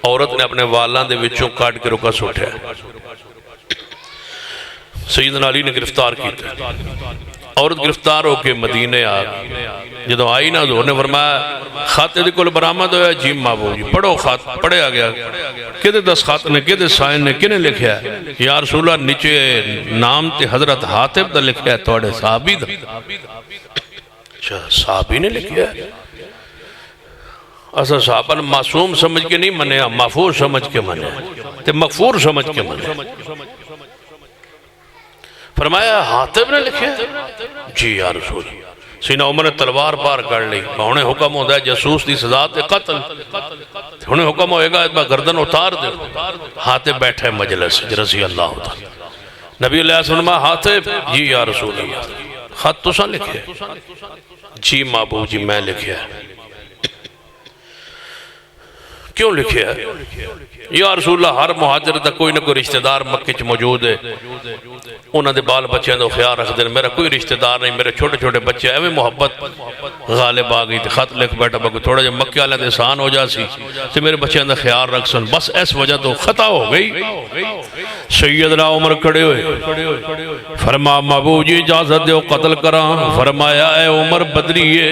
عورت نے اپنے والان دے وچوں کاٹ کے رکا سوٹھے سیدنا علی نے گرفتار کی تھے، عورت گرفتار ہو کے مدینے آگئی، جدو آئی نا حضور نے فرمایا خاتے دے کل برآمد ہویا جی محبوب جی پڑھو خات پڑھے آگیا کدے دس خات نے کدے سائن نے کنے لکھیا ہے؟ یا رسول اللہ نیچے نام تے حضرت حاتب دا لکھیا ہے توڑے صحابی دا، اچھا صحابی نے لکھیا ہے، اصلا صحابہ نے معصوم سمجھ کے نہیں منیا، محفوظ سمجھ کے منیا تے مغفور سمجھ کے منیا۔ فرمایا حاتب نے لکھیا جی یا رسول سینہ عمر نے تلوار پار کر لی، انہیں حکم ہوتا ہے جاسوس دی سزا تے قتل، انہیں حکم ہوئے گا گردن اتار دے۔ حاتب بیٹھے مجلس رضی اللہ تعالی، نبی علیہ السلام حاتب جی یا رسول اللہ خط تو سا لکھے جی محبوب جی میں لکھیا ہے، کیوں لکھے ہے؟ یا رسول اللہ ہر مہاجر دا کوئی نہ کوئی رشتہ دار مکہ چ موجود ہے، انہاں دے بال بچے دا خیال رکھ دے، میرا کوئی رشتہ دار نہیں، میرے چھوٹے چھوٹے بچے ایویں محبت غالب آ گئی تے خط لکھ بیٹھا بگو تھوڑا جا مکہ والے دے آسان ہو جاسی تے میرے بچے دا خیال رکھ سن، بس اس وجہ تو خطا ہو گئی۔ سیدنا عمر کھڑے ہوئے فرما محبوب جی اجازت دیو قتل کراں، فرمایا اے عمر بدریے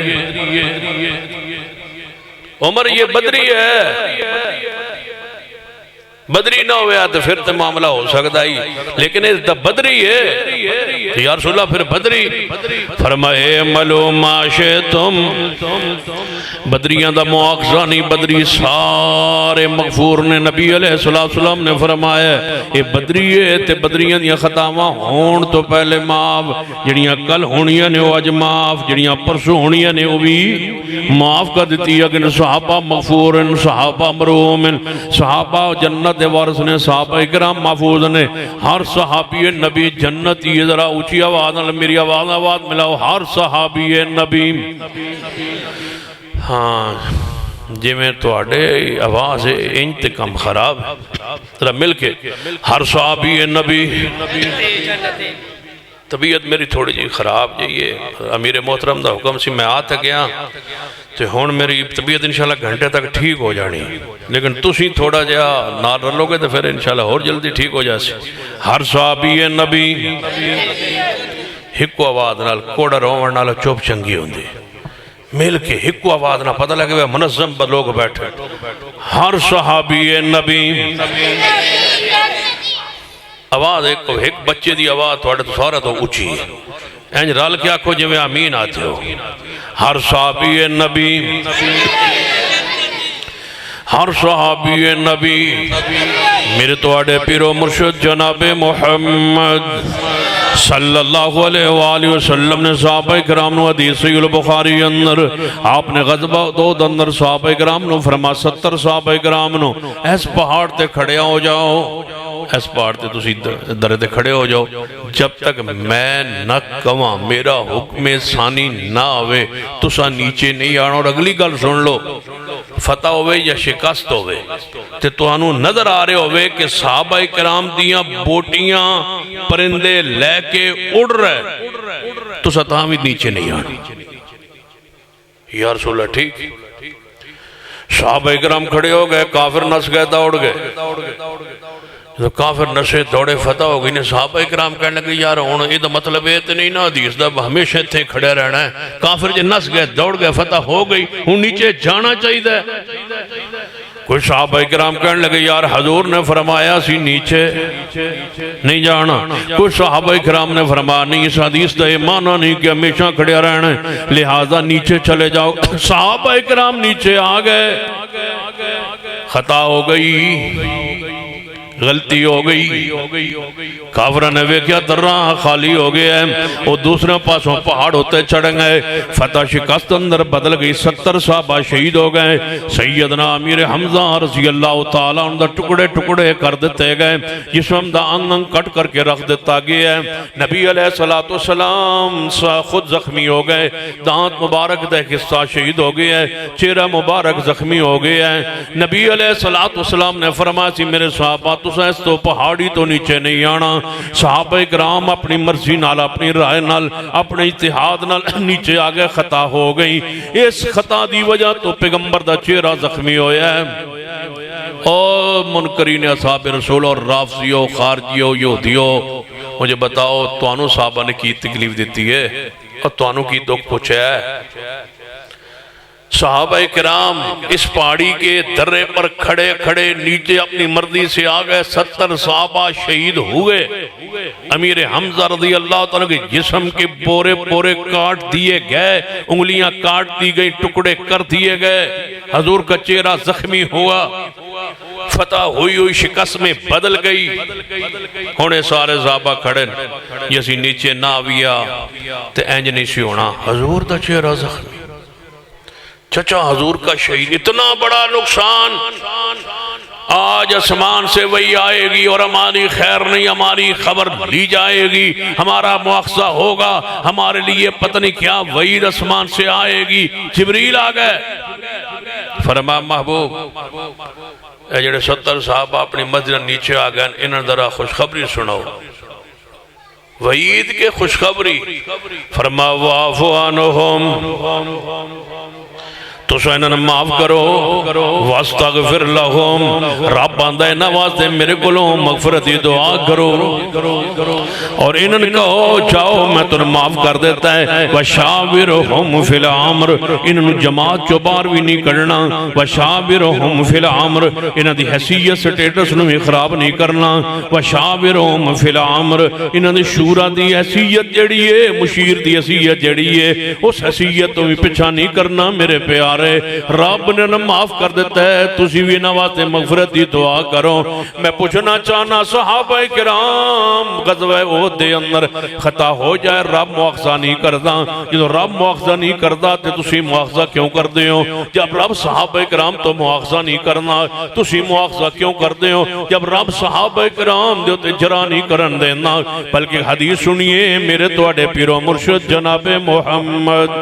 عمر یہ بدری ہے، بدری نہ ہویا تو پھر تو معاملہ ہو سکتا ہی، لیکن اس دا بدری ہے تو یا رسول اللہ پھر بدری فرمائے ملو ماشے تم بدریاں دا مواخذہ نہیں، بدری سارے مغفور نے۔ نبی علیہ السلام نے فرمایا یہ بدری ہے تے بدریاں دیاں خطاواں ہون تو پہلے معاف، جڑیاں کل ہونیاں نے وہ اج معاف، جڑیاں پرسوں ہونیاں نے وہ بھی معاف کر دیتی ہے کہ صحابہ مغفور ہیں، صحابہ مروم ہیں، صحابہ جنت وارث نے، صحابہ اکرام محفوظ نے، ہر صحابی نبی جنتی ہے۔ ذرا اونچی آواز نال میری آواز ملاؤ، ہر صحابی نبی۔ ہاں جی میں تو آڑے آواز انت کم خراب ہے، ذرا مل کے ہر صحابی نبی۔ طبیعت میری تھوڑی جی خراب جائیے، امیر محترم دا حکم سی میں آتا گیا تو ہون میری طبیعت انشاءاللہ گھنٹے تک ٹھیک ہو جانی، لیکن تسی تھوڑا جا نار رلو گے تو پھر انشاءاللہ اور جلدی ٹھیک ہو جائے۔ ہر صحابی نبی ہکو آواز نال کوڑا روان نال چوپ چنگی ہوندی، مل کے ہکو آواز نال پتہ لگے منظم لوگ بیٹھے۔ ہر صحابی نبی آواز ایک بچے دی آواز تھوڑے تو سارا تو اونچی ہے، اینج رل کے آکھو جو میں آمین آتے ہو۔ ہر صحابی نبی، ہر صحابی نبی میرے تو آڑے پیرو مرشد جناب محمد صلی اللہ علیہ وآلہ وسلم نے صحابہ کرام نو حدیث صحیح البخاری اندر آپ نے غزبہ دو اندر صحابہ کرام نو فرما 70 صحابہ کرام نو ایس پہاڑ تے کھڑے ہو جاؤ، ایس پہاڑ تے تسی درے تے کھڑے ہو جاؤ جب تک میں نہ کواں میرا حکم ثانی نہ ہوئے تسا نیچے نہیں آنا۔ اور اگلی گل سن لو، فتح ہوئے یا شکست ہوئے تے تو انہوں نظر آ رہے ہوئے کہ صحابہ کرام دیاں بوٹیاں پرندے لے کے اڑ رہے تو سطح بھی نیچے نہیں آنا۔ یا رسول اللہ ٹھیک، صحابہ کرام کھڑے ہو گئے، کافر نس گئے دوڑ گئے، تو کافر نشے دوڑے فتح ہو گئی نے۔ صحابہ کرام کہنے لگے یار ہوں یہ تو مطلب ہے تو نہیں نا حدیث دا ہمیشہ تھے کھڑے رہنا ہے، کافر جے نس گئے دوڑ گئے فتح ہو گئی ہوں نیچے جانا چاہیے دے۔ کچھ صحابہ کرام کہنے لگے یار حضور نے فرمایا سی نیچے نہیں جانا، کچھ صحابہ کرام نے فرمایا نہیں اس حدیث دا یہ معنی نہیں کہ ہمیشہ کھڑے رہنا ہے لہذا نیچے چلے جاؤ۔ صحابہ کرام نیچے آ گئے، خطا ہو گئی، غلطی ہو گئی، کافرہ نے ویکیا درہ خالی ہو گیا ہے، وہ دوسرے پاسوں پہاڑ ہوتے چڑھ گئے، فتح شکست اندر بدل گئی، 70 صحابہ شہید ہو گئے، سیدنا امیر حمزہ رضی اللہ تعالیٰ اندر ٹکڑے ٹکڑے کر دیتے گئے، جسم دا انگ کٹ کر کے رکھ دیتا گیا ہے۔ نبی علیہ السلام خود زخمی ہو گئے، دانت مبارک دے حصہ شہید ہو گیا ہے، چہرہ مبارک زخمی ہو گیا ہے۔ نبی علیہ السلام نے فرمایا سی میرے صحابہ اس تو پہاڑی تو نیچے نہیں آنا۔ صحابہ کرام اپنی مرضی نال، اپنی رائے نال، اپنے اتحاد نال نیچے آگے، خطا ہو گئی۔ اس خطا دی وجہ تو پیغمبر دا چہرہ زخمی ہویا ہے۔ اور منکرین اصحاب رسول اور رافضیوں، خارجیوں، یہودیوں مجھے بتاؤ توانو صحابہ نے کی تکلیف دیتی ہے اور توانو کی دکھ پوچھا ہے؟ صحابہ کرام اس پہاڑی کے درے پر کھڑے کھڑے نیچے اپنی مرضی سے آگئے، 70 صحابہ شہید ہوئے۔ امیر حمزہ رضی اللہ تعالیٰ کے جسم کے پورے پورے کاٹ دیے گئے، انگلیاں کاٹ دی گئی، ٹکڑے کر دیے گئے، حضور کا چہرہ زخمی ہوا، فتح ہوئی ہوئی شکست میں بدل گئی۔ ہونے سارے صحابہ کھڑے جیسی نیچے نہ آویا تے اینج نہیں سی ہونا، حضور دا چہرہ زخمی، چچا حضور کا شہید، اتنا بڑا نقصان، آج اسمان سے وہی آئے گی اور ہماری خیر نہیں، ہماری خبر لی جائے گی، ہمارا مواخذہ ہوگا، ہمارے لیے پتہ نہیں کیا وعید اسمان سے آئے گی۔ جبریل آ گئے، فرمایا محبوب اے جڑے 70 صحابہ اپنی مسجد نیچے آ گئے، انہاں ذرا خوشخبری سنو، وعید کے خوشخبری۔ فرمایا واعف عنہم، تو سو انہوں نے معاف کرو واستغفر لہم رب آندہ ہے نواستے میرے کلوں مغفرتی دعا کرو اور انہوں نے کہو جاؤ میں تنہیں معاف کر دیتا ہے وشاورہم فی الامر انہوں نے جماعت چو بار بھی نہیں کرنا وشاورہم فی الامر انہوں دی حیثیت سٹیٹس نے خراب نہیں کرنا وشاورہم فی الامر انہوں نے شورا دی حیثیت جڑی ہے مشیر دی حیثیت جڑی ہے اس حیثیت تو بھی پچھا نہیں کرنا میرے پیارے رب نے معاف کر دیتا ہے تسی بھی نواستے مغفرت دی دعا کرو میں پوچھنا چاہنا صحابہ کرام غزوہ احد دے اندر خطا ہو جائے رب مواخذہ نہیں کردا جب رب مواخذہ نہیں کردا تے تسی مواخذہ کیوں کردے ہو جب رب صحابہ کرام تو مواخذہ نہیں کرنا تسی مواخذہ کیوں کردے ہو جب رب صحابہ کرام دے تے جرا نہیں کرن دینا بلکہ حدیث سنیے میرے توڑے پیرو مرشد جناب محمد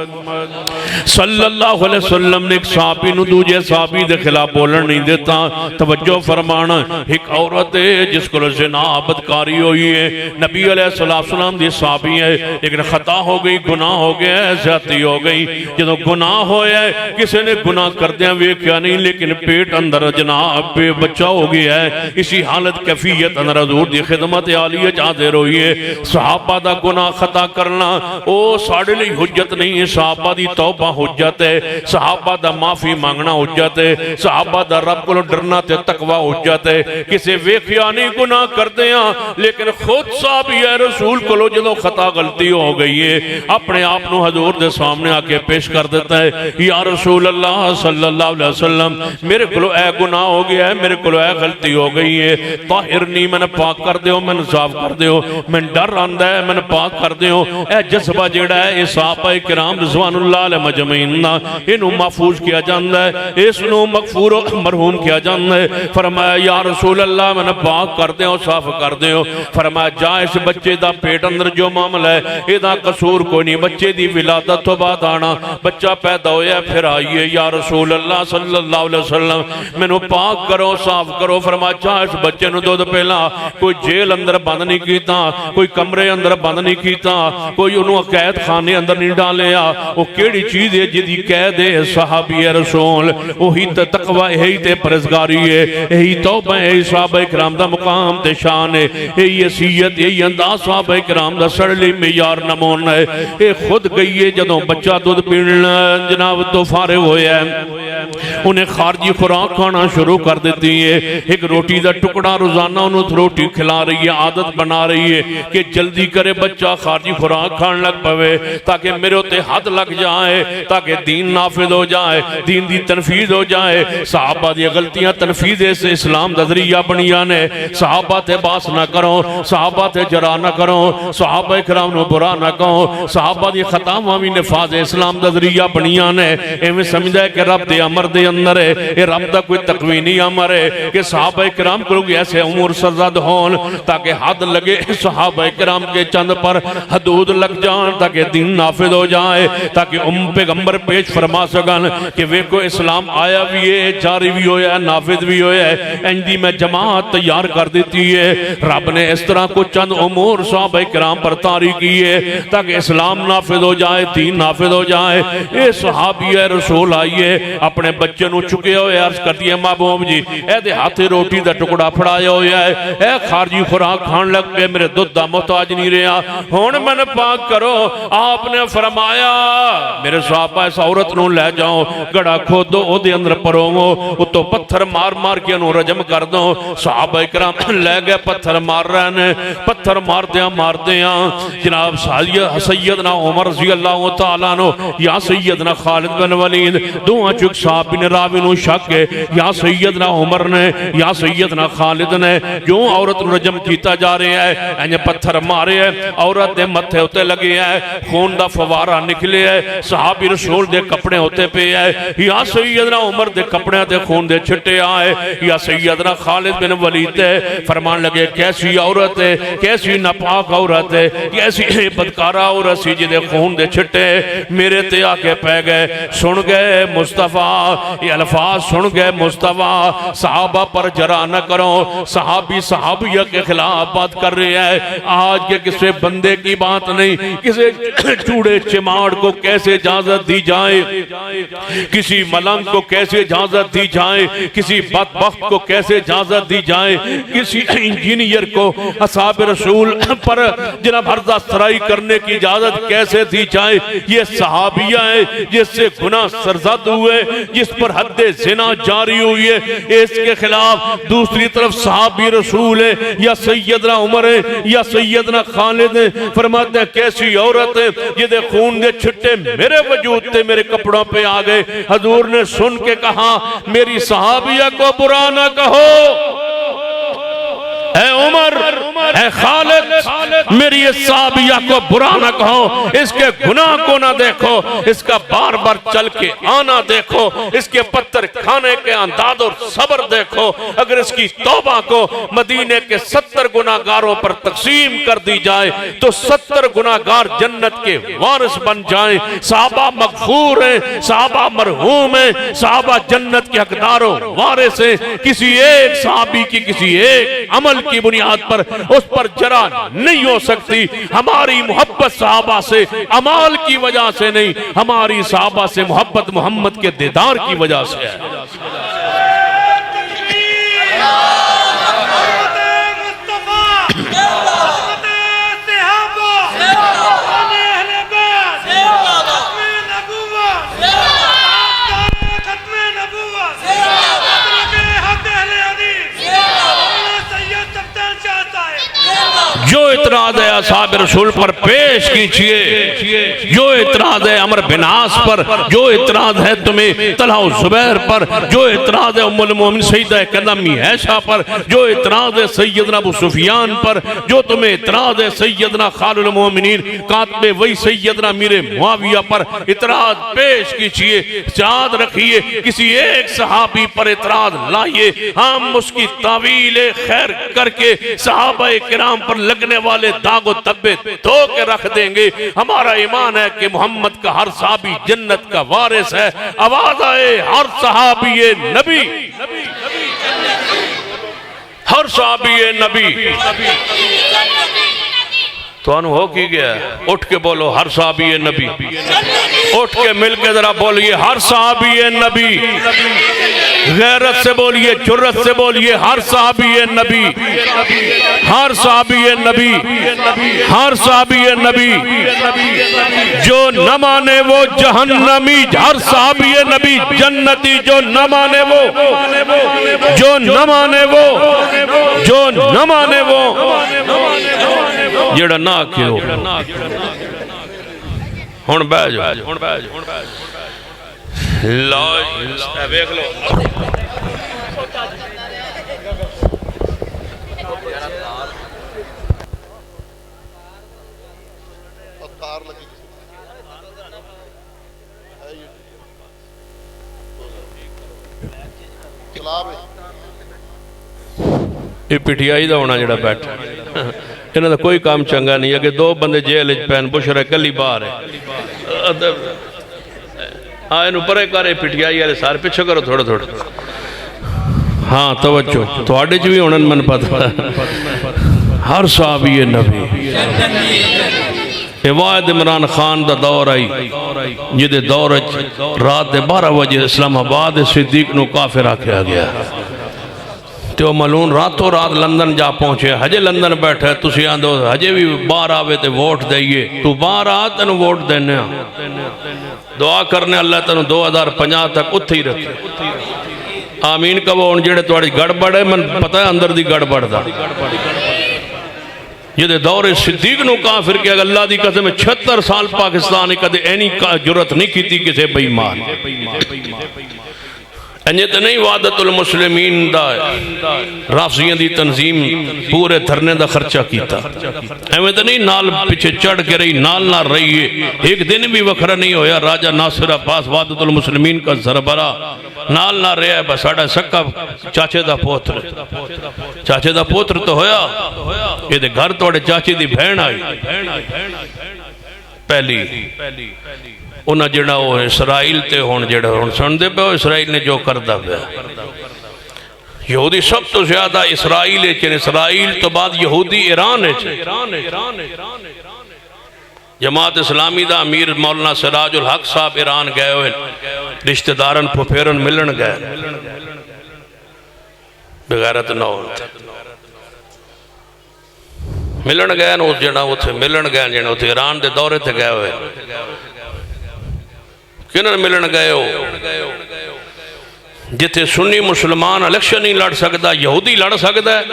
صلی اللہ علیہ وسلم نے ایک صحابی نو دوجہ صحابی دے خلاف بولن نہیں دیتا توجہ فرمانا ایک عورت ہے جس کو زنا بدکاری ہوئی ہے نبی علیہ السلام دی صحابی ہے لیکن خطا ہو گئی گناہ ہو گیا ہے زیادتی ہو گئی جدو گناہ ہویا ہے کسی نے گناہ کر دیا ویکھیا نہیں لیکن پیٹ اندر جناب پہ بچہ ہو گیا ہے اسی حالت کیفیت اندر حضور دی خدمت عالیہ حاضر ہوئی ہے صحابہ دا گناہ خطا کرنا او ساڑھے لئی حجت نہیں ہے صحابہ دی توبہ حجت ہے صحابہ دا معافی مانگنا حجت ہے صحابہ دا رب کو ڈرنا تے تقوی حجت ہے کسی ویکھیا نہیں گناہ کر دیا لیکن خود صحابی ہے رسول کو جدو خطا غلطی ہو گئی ہے اپنے آپ نو حضور دے سامنے آکے پیش کر دیتا ہے یا رسول اللہ صلی اللہ علیہ وسلم میرے کو اے گناہ ہو گیا ہے میرے کو اے غلطی ہو گئی ہے طاہرنی میں نے پاک کر دیو میں نے صاف کر دیو میں ڈر آندہ ہے میں نے پاک کر دیو اے جذبہ جیڑا ہے اے صحابہ کرام رضوان اللہ علیہ مجمعین انہوں محفوظ کیا جاندہ ہے اس نو مغفور و مرحوم کیا جاندہ ہے فرمایا یا رسول اللہ میں نے پاک کر دیو صاف کر دیو فرمایا جا اس بچے دا پیٹ اندر جو معاملہ ہے ایدہ قصور کوئی نہیں بچے دی ولادت تو بعد آنا بچہ پیدا ہویا پھر آئیے یا رسول اللہ صلی اللہ علیہ وسلم میں نے پاک کرو صاف کرو فرمایا جا اس بچے نو دو پہلا کوئی جیل اندر بند نہیں کیتا کوئی کمرے اندر بند نہیں کیتا کوئی انہوں قید خانے اندر نہیں ڈالیا وہ کیڑی چیز ہے جدی قید ہے صحابی رسول وہی تقوی یہی تے پرزگاری ہے یہی توبہ ہے صحابہ کرام دا مقام تے شان ہے یہی حیثیت یہی انداز صحابہ کرام دا سڑلی معیار نمون ہے یہ خود گئی ہے جدوں بچہ دودھ پینا جناب تو فارغ ہویا ہے انہیں خارجی خوراک کھانا شروع کر دیتی ہے ایک روٹی دا ٹکڑا روزانہ انہوں روٹی کھلا رہی ہے عادت بنا رہی ہے کہ جلدی کرے بچہ خارجی خوراک کھان لگ پوے تاکہ میرے ہوتے حد لگ جائے تاکہ دین نافذ ہو جائے دین دی تنفیذ ہو جائے صحابہ دی غلطیاں تنفیذ سے اسلام دا ذریعہ بنیانے صحابہ تے باس نہ کرو صحابہ تے جرا نہ کرو صحابہ کرام نو برا نہ کہو صحابہ دی خطامہ بھی نفاذ اسلام دا ذریعہ بنیانے ایمیں سمجھا ہے کہ رب دے امر دے اندر ہے یہ رب دا کوئی تقوینی امر ہے کہ صحابہ کرام کو لوگ ایسے امور سرزد ہون تاکہ حد لگے صحابہ کرام کے چند پر حدود لگ جائیں تاکہ دین نافذ ہو جائے تاکہ پیغمبر پیش فرما سکن کہ وہ کو اسلام آیا بھی ہے جاری بھی ہویا ہے نافذ بھی ہویا ہے انجی میں جماعت تیار کر دیتی ہے رب نے اس طرح کو چند امور صحابہ کرام پر طاری کی ہے تاکہ اسلام نافذ ہو جائے دین نافذ ہو جائے اے صحابی رسول آئیے اپنے بچے نو چکے ہوئے عرض کر دیئے محبوب جی اے دے ہاتھے روٹی دا ٹکڑا پھڑایا ہویا ہے اے خارجی خوراک کھان لگ پہ میرے دودھ دا محتاج نہیں رہا ہون من پاک کرو آپ نے فرمایا میرے صحابہ اس عورت نو لے جاؤ گڑا کھودو او دے اندر پرومو او تو پتھر مار مار کے انہوں رجم کر دو صحابہ اکرام لے گئے پتھر مار رہنے پتھر مار دیا جناب سیدنا عمر رضی اللہ تعالیٰ نو یا سیدنا خالد بن ولید دعا چک صحابی نے راوی نو شک ہے یا سیدنا عمر نے یا سیدنا خالد نے جو عورت نو رجم کیتا جا رہے ہیں انہیں پتھر مارے ہیں عورت دے متھے ہوتے لگے ہیں خون دا فوارہ نکلے ہیں صحابی رسول دے کپڑے ہوتے پہ ہے یا سیدنا عمر دے کپڑے دے خون دے چھٹے آئے یا سیدنا خالد بن ولید ہے فرمان لگے کیسی عورت ہے کیسی ناپاک عورت ہے کیسی بدکارہ عورت سی جدے خون دے چھٹے میرے تے آکے پہ گئے سن گئے مصطفیٰ یہ الفاظ سن گئے مصطفیٰ صحابہ پر جرا نہ کرو، صحابی صحابیہ کے خلاف بات کر رہے ہیں۔ آج کے کسی بندے کی بات نہیں، کسی چوڑے چماڑ کو کیسے اجازت دی جائے، کسی ملنگ کو کیسے اجازت دی جائے، کسی بدبخت کو کیسے اجازت دی جائے، کسی انجینئر کو اصحاب رسول پر جناب حرزہ سرائی کرنے کی اجازت کیسے دی جائے۔ یہ صحابیہ ہے جس سے گناہ سرزد ہوئے، جس پر حد زنا جاری ہوئی ہے، اس کے خلاف دوسری طرف صحابی رسول ہے، یا سیدنا عمر ہے یا سیدنا خالد ہے، فرماتے ہیں کیسی عورت ہے جدے خون دے چھٹے میرے وجود تے میرے کپڑوں پہ آگئے۔ حضور نے سن کے کہا میری صحابیہ کو برا نہ کہو، اے عمر اے خالد میری اس صحابیہ کو برا نہ کہو، اس کے گناہ کو نہ دیکھو، اس کا بار بار چل کے آنا دیکھو، اس کے پتھر کھانے کے انداز اور صبر دیکھو۔ اگر اس کی توبہ کو مدینے کے 70 گناہگاروں پر تقسیم کر دی جائے تو 70 گناہگار جنت کے وارث بن جائیں۔ صحابہ مغفور ہیں، صحابہ مرحوم ہیں، صحابہ جنت کے حقدار و وارث ہیں۔ کسی ایک صحابی کی کسی ایک عمل کی بنیاد پر اس پر جرا نہیں ہو سکتی۔ ہماری محبت صحابہ سے عمال کی وجہ سے نہیں، ہماری صحابہ سے محبت محمد کے دیدار کی وجہ سے ہے۔ جو اعتراض ہے اصحاب رسول پر پیش کیجئے، جو اعتراض ہے عمر بن عاص پر، جو اعتراض ہے تمہیں طلحہ و زبیر پر، جو اعتراض ہے ام المومن سیدہ کہندہ امی عائشہ پر، جو اعتراض ہے سیدنا ابو سفیان پر، جو تمہیں اعتراض ہے سیدنا خالد المومنین کاتب وہی سیدنا امیر معاویہ پر، اعتراض پیش کیجئے۔ یاد رکھیے کسی ایک صحابی پر اعتراض لائیے، ہم اس کی تعویل خیر کر کے صحابہ کرام پر لگنے والے داغ و تبے دھو کے رکھ دیں گے۔ ہمارا ایمان ہے کہ محمد کا ہر صحابی جنت کا وارث ہے۔ آواز آئے ہر صحابی نبی، ہر صحابی نبی۔ تو انہوں ہو کی گیا اٹھ کے بولو ہر صحابی نبی، اٹھ کے مل کے ذرا بولیے ہر صحابی نبی، غیرت سے بولیے، جرت سے بولیے ہر صحابی نبی، ہر صحابی نبی، ہر صحابی نبی۔ جو نہ مانے وہ جہنمی، ہر صحابی نبی جنتی، جو نہ مانے وہ، جو نہ مانے وہ، جو نہ مانے وہ، جڑا نہ کیوں ہون بہ جاؤ بیک لو۔ یہ پٹھیائی دا ہونا جڑا بیٹھا انہوں نے کوئی کام چنگا نہیں ہے کہ دو بندے جیل پہن بشر ہے کلی باہر ہے۔ انہوں پرے کرے پٹھیائی والے سارے پیچھے کرو تھوڑا تھوڑا۔ ہاں توجہ تھوڑے بھی ہونا من پتا ہر صحابی نبی۔ واحد عمران خان دا دور آئی جدے دور رات 12 بجے اسلام آباد صدیق نو کافر آکھیا گیا، تو ملون راتوں رات لندن جا پہنچے، ہجے لندن بیٹھے تسی آندھو ہجے بھی باہر آوے تے ووٹ دئیے، تو باہر آتے نو ووٹ دینے دعا کرنے اللہ تنو 2050 تک اتھے ہی رکھے۔ آمین کبھو ان جڑے توڑی گڑبڑ ہے، من پتہ ہے اندر دی گڑبڑ دا یہ دے دور صدیق نو کافر کیا اللہ دی قسم 76 سال پاکستان کدے اینی جرت نہیں کی تھی کسے بیمان انجھے تے نہیں وعدت المسلمین دا رافضیاں دی تنظیم پورے دھرنے دا خرچہ کیتا، ایویں تے نہیں نال پیچھے چڑھ کے رہی نال نہ رہی ہے، ایک دن بھی وکھرا نہیں ہویا راجہ ناصر عباس وعدت المسلمین کا سربراہ نال نہ رہا ہے، بس ساڑھا سکا چاچے دا پوتر، چاچے دا پوتر تو ہویا یہ دے گھر توڑے چاچے دی بہن آئی پہلی انہاں جڑا وہ اسرائیل تے ہون جڑا ہون سن دے پہ اسرائیل نے جو کردہ پہ یہودی سب تو زیادہ اسرائیل ہے چن اسرائیل تو بعد یہودی ایران ہے جماعت اسلامی دا امیر مولانا سراج الحق صاحب ایران گئے ہوئے رشتہ دارن پھوپھیرن ملن گئے بغیرت نہ ہوتا ملن گئے نا جڑا اتھے ملن گئے جڑا اتھے ایران دے دورے تھے گئے ہوئے کنن ملن گئے ہو جتے سنی مسلمان الیکشن نہیں لڑ سکتا یہودی لڑ سکتا ہے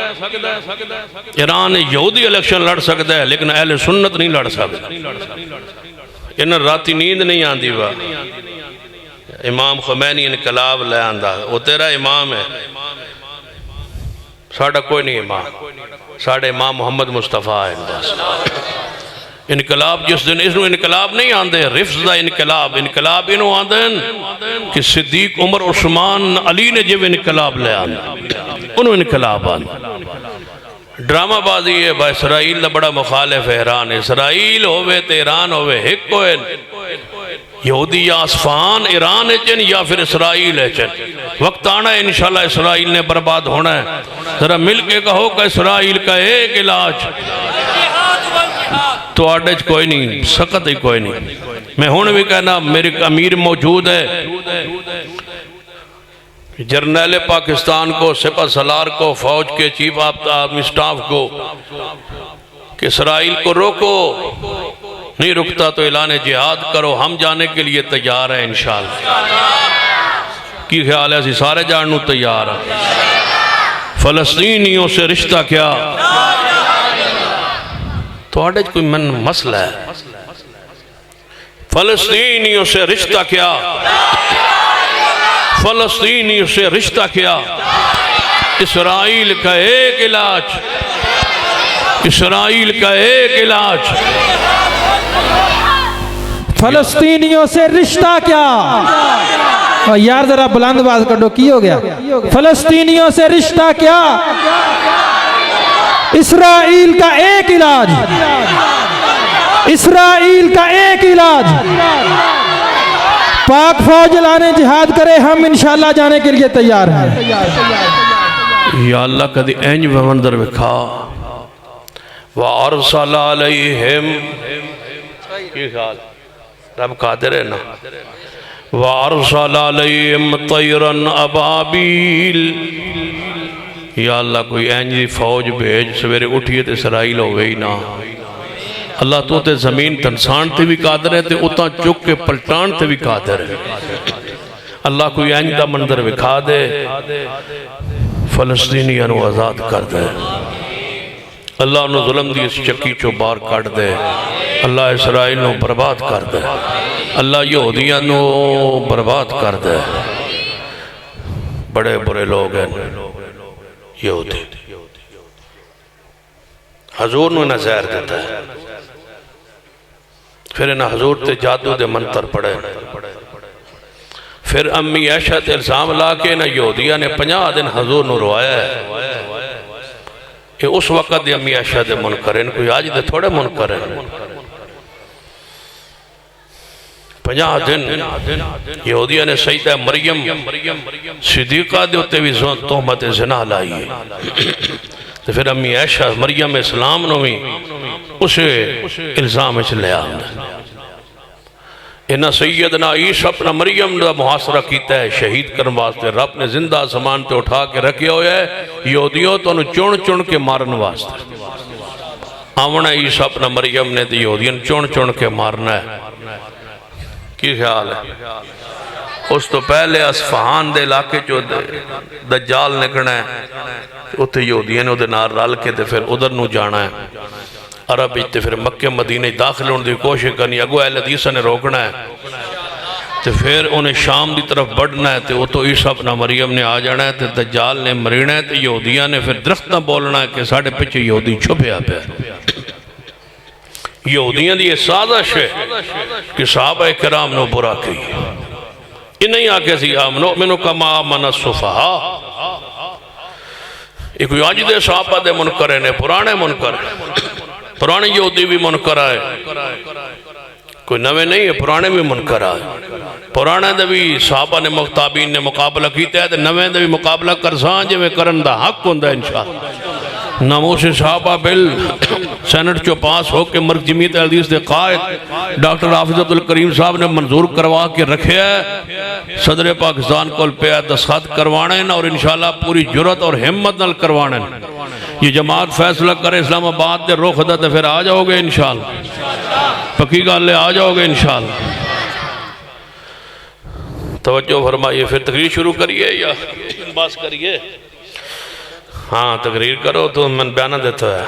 ایران یہودی الیکشن لڑ سکتا ہے لیکن اہل سنت نہیں لڑ سکتا انہاں راتی نیند نہیں آندی با امام خمینی انقلاب لے آندہ وہ تیرا امام ہے ساڑھا کوئی نہیں امام ساڑھا امام محمد مصطفیٰ ہے انقلاب جس دن اس نے انقلاب نہیں آندے رفض دا انقلاب انہوں آندے کہ صدیق عمر عثمان علی نے جب انقلاب لے آندے انہوں انقلاب آندے ڈرامہ بازی ہے با اسرائیل دا بڑا مخالف ہے ایران اسرائیل ہوئے تے ایران ہوئے ہک ہوئے یہودی یا اصفہان ایران ہے چن یا پھر اسرائیل ہے چن وقت آنا ہے انشاءاللہ اسرائیل نے برباد ہونا ہے ذرا مل کے کہو کہ اسرائیل کا ایک علاج تو آڈج کوئی نہیں سخت ہی کوئی نہیں میں ہون بھی کہنا میرے امیر موجود ہے جرنیل پاکستان کو سپہ سالار کو فوج کے چیف آف سٹاف کو کہ اسرائیل کو روکو نہیں رکتا تو اعلان جہاد کرو ہم جانے کے لیے تیار ہیں انشاءاللہ کی خیال ہے اسی سارے جانوں تیار ہیں فلسطینیوں سے رشتہ کیا تو آڈج کوئی مسئلہ ہے فلسطینیوں سے رشتہ کیا فلسطینیوں سے رشتہ کیا اسرائیل کا ایک علاج اسرائیل کا ایک علاج فلسطینیوں سے رشتہ کیا یار ذرا بلند باز کر دو کی ہو گیا فلسطینیوں سے رشتہ کیا اسرائیل کا ایک علاج اسرائیل کا ایک علاج پاک فوج لانے جہاد کرے ہم انشاءاللہ جانے کے لیے تیار ہیں یا اللہ کدی اینج بمندر بکھا وَأَرْسَلَ عَلَيْهِمْ کی خیال رب قادر ہے نا وَأَرْسَلَ عَلَيْهِمْ طَيْرًا أَبَابِيل یا اللہ کوئی اینجی فوج بھیج سویرے اٹھئے تے اسرائیل ہوئے ہی نا اللہ تو تے زمین تنسان تے بھی قادر ہے تے اتنا چک کے پلٹان تے بھی قادر ہے اللہ کوئی اینج دا منظر بکھا دے فلسطینیاں نو آزاد کر دے اللہ انہوں ظلم دی اس چکی چو بار کٹ دے اللہ اسرائیل نو برباد کر دے اللہ یہودیاں نو برباد کر دے بڑے برے لوگ ہیں یہودی حضور نو انہیں زہر دیتا ہے پھر انہیں حضور تے جادو دے منتر پڑے پھر امی عائشہ تے الزام لا کے انہیں یہودیہ نے 50 دن حضور نو روایا ہے کہ اس وقت دے امی عائشہ دے منکر ہیں کوئی آج دے تھوڑے منکر ہیں 50 دن یہودیہ نے سیدہ مریم صدیقہ دے ہوتے بھی تہمت زنا لائی ہے تو پھر امی عائشہ مریم اسلام نو بھی اسے الزام اچھ لیا انہا سیدنا عیسیٰ اپنا مریم دا محاصرہ کیتا ہے شہید کرن واسطے رب نے زندہ سامان پہ اٹھا کے رکھے ہوئے ہے یہودیوں تو انہوں چون چون کے مارن واسطے آمنا عیسیٰ اپنا مریم نے دی یہودیوں چون چون کے مارنا ہے کی خیال ہے اس تو پہلے اصفہان دے علاقے جو دجال نکڑنا ہے اتھے یہودیوں نے ادھے نار رال کے دے پھر ادھر نو جانا ہے عرب اجتے پھر مکہ مدینہ داخل ہونے دی کوشش کرنی اگو اہل حدیثہ نے روکنا ہے تو پھر انہیں شام دی طرف بڑھنا ہے تو وہ تو عیسیٰ اپنا مریم نے آ جانا ہے تو دجال نے مرینا ہے تو یہودیاں نے پھر درخت نہ بولنا ہے کہ ساڑھے پچھے یہودی چھپے آپ ہے یہودیاں دی یہ سازش ہے کہ صحابہ کرام نو برا کی یہ نہیں آکے سی آمنو منو کما آمن الصفحہ یہ کوئی آج دے صحابہ دے منکر ہیں پرانے منکر پرانے یہودی بھی منکر آئے کوئی نوے نہیں ہے، پرانے بھی منکر آئے، پرانے دے بھی صحابہ نے مختابین نے مقابلہ کیتے ہیں، نوے دے بھی مقابلہ کرسان جے میں کرن دا حق ہوندہ انشاءاللہ۔ ناموس صحابہ بل سینٹ چو پاس ہو کے مرکز جمعیت حدیث دے قائد ڈاکٹر حافظ عبدالکریم صاحب نے منظور کروا کے رکھے ہے، صدر پاکستان کو پہ دستخط کروانے اور انشاءاللہ پوری جرات اور ہمت نال کروانے۔ یہ جماعت فیصلہ کرے اسلام آباد دے روح خدا تے پھر آ جاؤ گے انشاءاللہ، پکی گال لے آ جاؤ گے انشاءاللہ۔ توجہ فرمائیے، پھر تقریر شروع کریے یا باس کریے؟ ہاں تقریر کرو تو من بیانہ دیتا ہے۔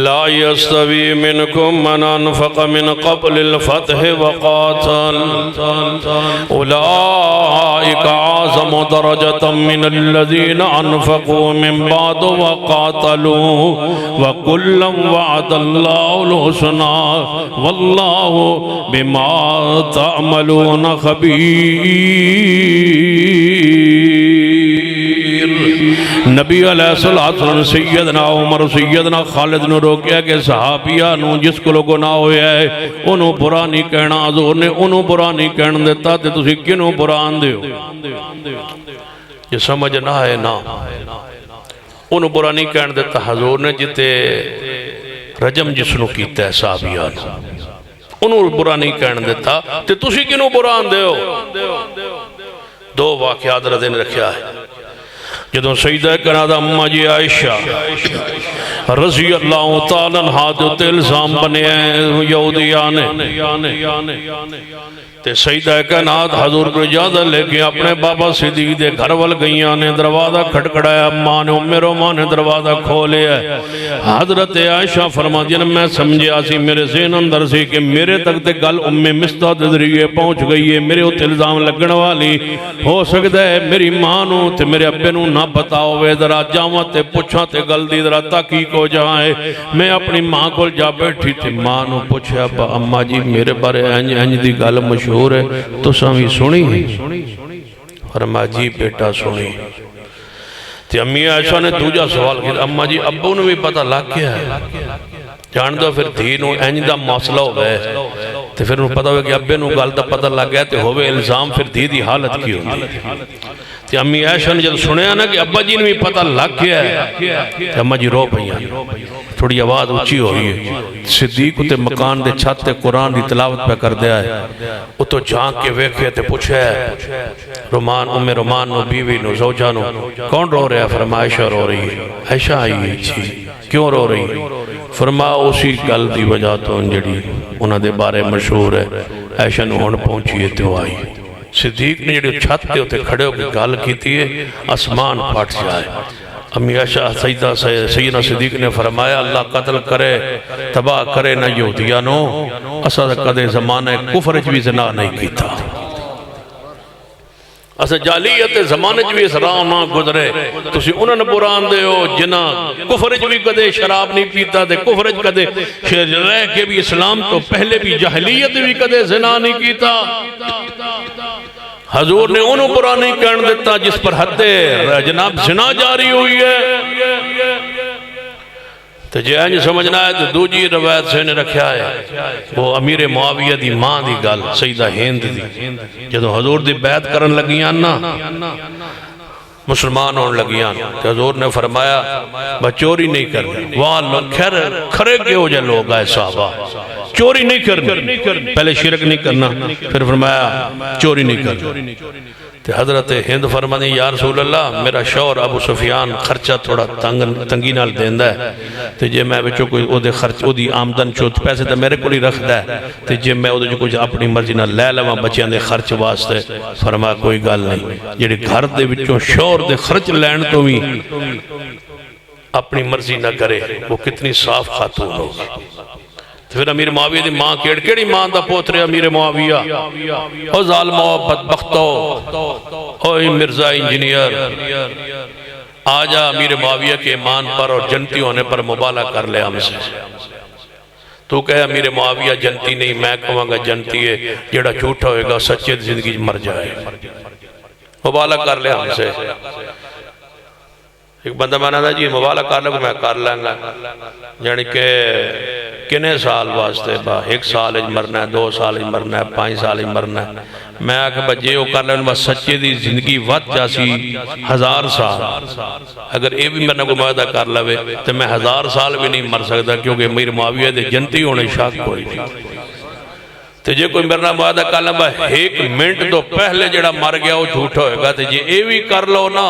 لا يستوي منكم من انفق من قبل الفتح وقاتل اولئك اعظم درجة من الذين انفقوا من بعد وقاتلوا وكلا وعد الله الحسنى والله بما تعملون خبير۔ نبی علیہ السلام سیدنا عمر سیدنا خالد نے روکیا کہ صحابیہ نو جس کو لوگوں نہ ہویا ہے انہوں برا نہیں کہنا، حضور نے انہوں برا نہیں کہنا دیتا تے تسی کنوں برا آن دیو؟ یہ سمجھ نہ ہے نا، انہوں برا نہیں کہنا دیتا حضور نے جتے رجم جسنو کیتا ہے صحابیہ انہوں برا نہیں کہنا دیتا تے تسی کنوں برا آن دیو؟ دو واقعات رضی نے رکھیا ہے۔ جدوں سیدہ کنادہ اممہ جی عائشہ رضی اللہ تعالیٰ حادث الزام بنے ہیں یہودیانے تے سیدہ کناد حضور کو اجازت لے کے اپنے بابا صدیق دے گھر وال گئیاں نے دروازہ کھٹکڑایا، اماں نے ام رومان نے دروازہ کھولے ہے۔ حضرت عائشہ فرما دیا میں سمجھیا سی میرے ذہن اندر سی کہ میرے تک تے گل ام مستہ دے ذریعے پہنچ گئی ہے، میرے اتنے الزام لگن والی ہو سکتا ہے میری ماں نو تے میرے ابے نو نہ پتا ہوئے، ذرا جاواں تے پوچھاں تے گل دی ذرا تحقیق ہو جائے۔ میں اپنی ماں کو جا بیٹھی تھی، ماں نو پوچھا اماں جی میرے بارے انج دی گل مشہور ہے تو سامی سنی فرمایا جی بیٹا سنی۔ تے امی عائشہ نے دوجا سوال کیا اماں جی ابو نے بھی پتہ لگ گیا ہے؟ جان دو پھر دھی نو انج دا مسئلہ ہو گئے تے پھر انہوں پتہ ہوئے کہ ابے نو گل دا پتہ لگ گیا تے ہوئے الزام پھر دھی دی حالت کی ہوگی۔ تے امی عائشہ نے جب سنیا نا کہ ابا جی نے بھی پتہ لگ گیا ہے تے اماں جی رو پہیا، تھوڑی آواز اچھی ہوئی ہے۔ صدیق تے مکان دے چھت تے قرآن دی تلاوت پہ کر دیا ہے، وہ تو جھانک کے ویکھے تے پوچھا ہے رومان ام رومان نو بیوی نو زوجہ نو کون رو رہا ہے؟ فرمایا عائشہ رو رہی ہے۔ عائشہ آئی ہے جی کیوں رو رہی ہے؟ فرمایا اسی گل دی وجہ تو انجڑی انہاں دے بارے مشہور ہے، عائشہ نو ہن پہنچی ہے تو آئی۔ صدیق نے جڑی چھت تے ہوتے کھڑے ہو کے گال کیتی ہے آسمان پھٹ جائے۔ امی عائشہ سیدنا صدیق نے فرمایا اللہ قتل کرے تباہ کرے نہ یہودیانو، اسا کدے زمانہ کفر بھی زنا نہیں کیتا، اسا جالیت زمانے بھی اس راہ نہ گزرے، تسی انہوں نے بران دے ہو جنہ کفر بھی کدے شراب نہیں پیتا دے، کفر کدے رہ کے بھی اسلام تو پہلے بھی جاہلیت بھی کدے زنا نہیں کیتا۔ حضور نے انہوں برا نہیں کہن دیتا جس پر حد جناب زنا جاری ہوئی ہے۔ تو جی آنج سمجھنا ہے تو دو جی روایت سے نے رکھا ہے وہ امیر معاویہ دی ماں دی گل سیدہ ہند دی جدو حضور دی بیعت کرن لگیاں نا مسلمان ہونے لگیاں تو حضور نے فرمایا چوری نہیں کرنا، وہاں خیر کھرے کے ہو جائے لوگ آئے صحابہ چوری نہیں کرنا، پہلے شرک نہیں کرنا، پھر فرمایا چوری نہیں کرنا۔ حضرت ہند فرمانی یا رسول اللہ میرا شوہر ابو سفیان خرچہ تھوڑا تنگی نال دیندہ ہے تو جے میں بچوں کوئی او دے خرچ او دی آمدن چوت پیسے تو میرے کو ہی رکھ دا ہے تو جے میں او دے جو کچھ اپنی مرضی نہ لے لواں بچیاں دے خرچ واسطے، فرمایا کوئی گل نہیں، جیڑے گھر دے بچوں شوہر دے خرچ لین تو بھی اپنی مرضی نہ کرے وہ کتنی صاف خاتون ہوگا۔ پھر امیر معاویہ دی ماں کیڑی ماں دا پوترے امیر معاویہ او ظالمہ بدبختو اوہ مرزا انجینئر آجا امیر معاویہ کے ایمان پر اور جنتی ہونے پر مبالہ کر لے ہم سے، تو کہے امیر معاویہ جنتی نہیں، میں کہوں گا جنتی ہے، جیڑا جھوٹا ہوئے گا سچے زندگی مر جائے، مبالہ کر لے ہم سے۔ ایک بندہ مانا تھا جی موبائلہ کر لگو میں کر لیں گا یعنی کہ کنے سال واسطے با 1 سال اج مرنا ہے 2 سال اج مرنا ہے 5 سال اج مرنا ہے میں آکے بجے وہ کر لیں بس سچے دی زندگی وقت جاسی 1000 سال اگر اے بھی مرنا کو معاہدہ کر لوے تو میں 1000 سال بھی نہیں مر سکتا کیونکہ امیر معاویہ دے جنتی ہونے شاک کوئی نہیں تو جے کوئی مرنا معاہدہ کر لیں با 1 منٹ تو پہلے جڑا مر گیا وہ جھوٹا ہوئے گا تو جے اے بھی کر لو نا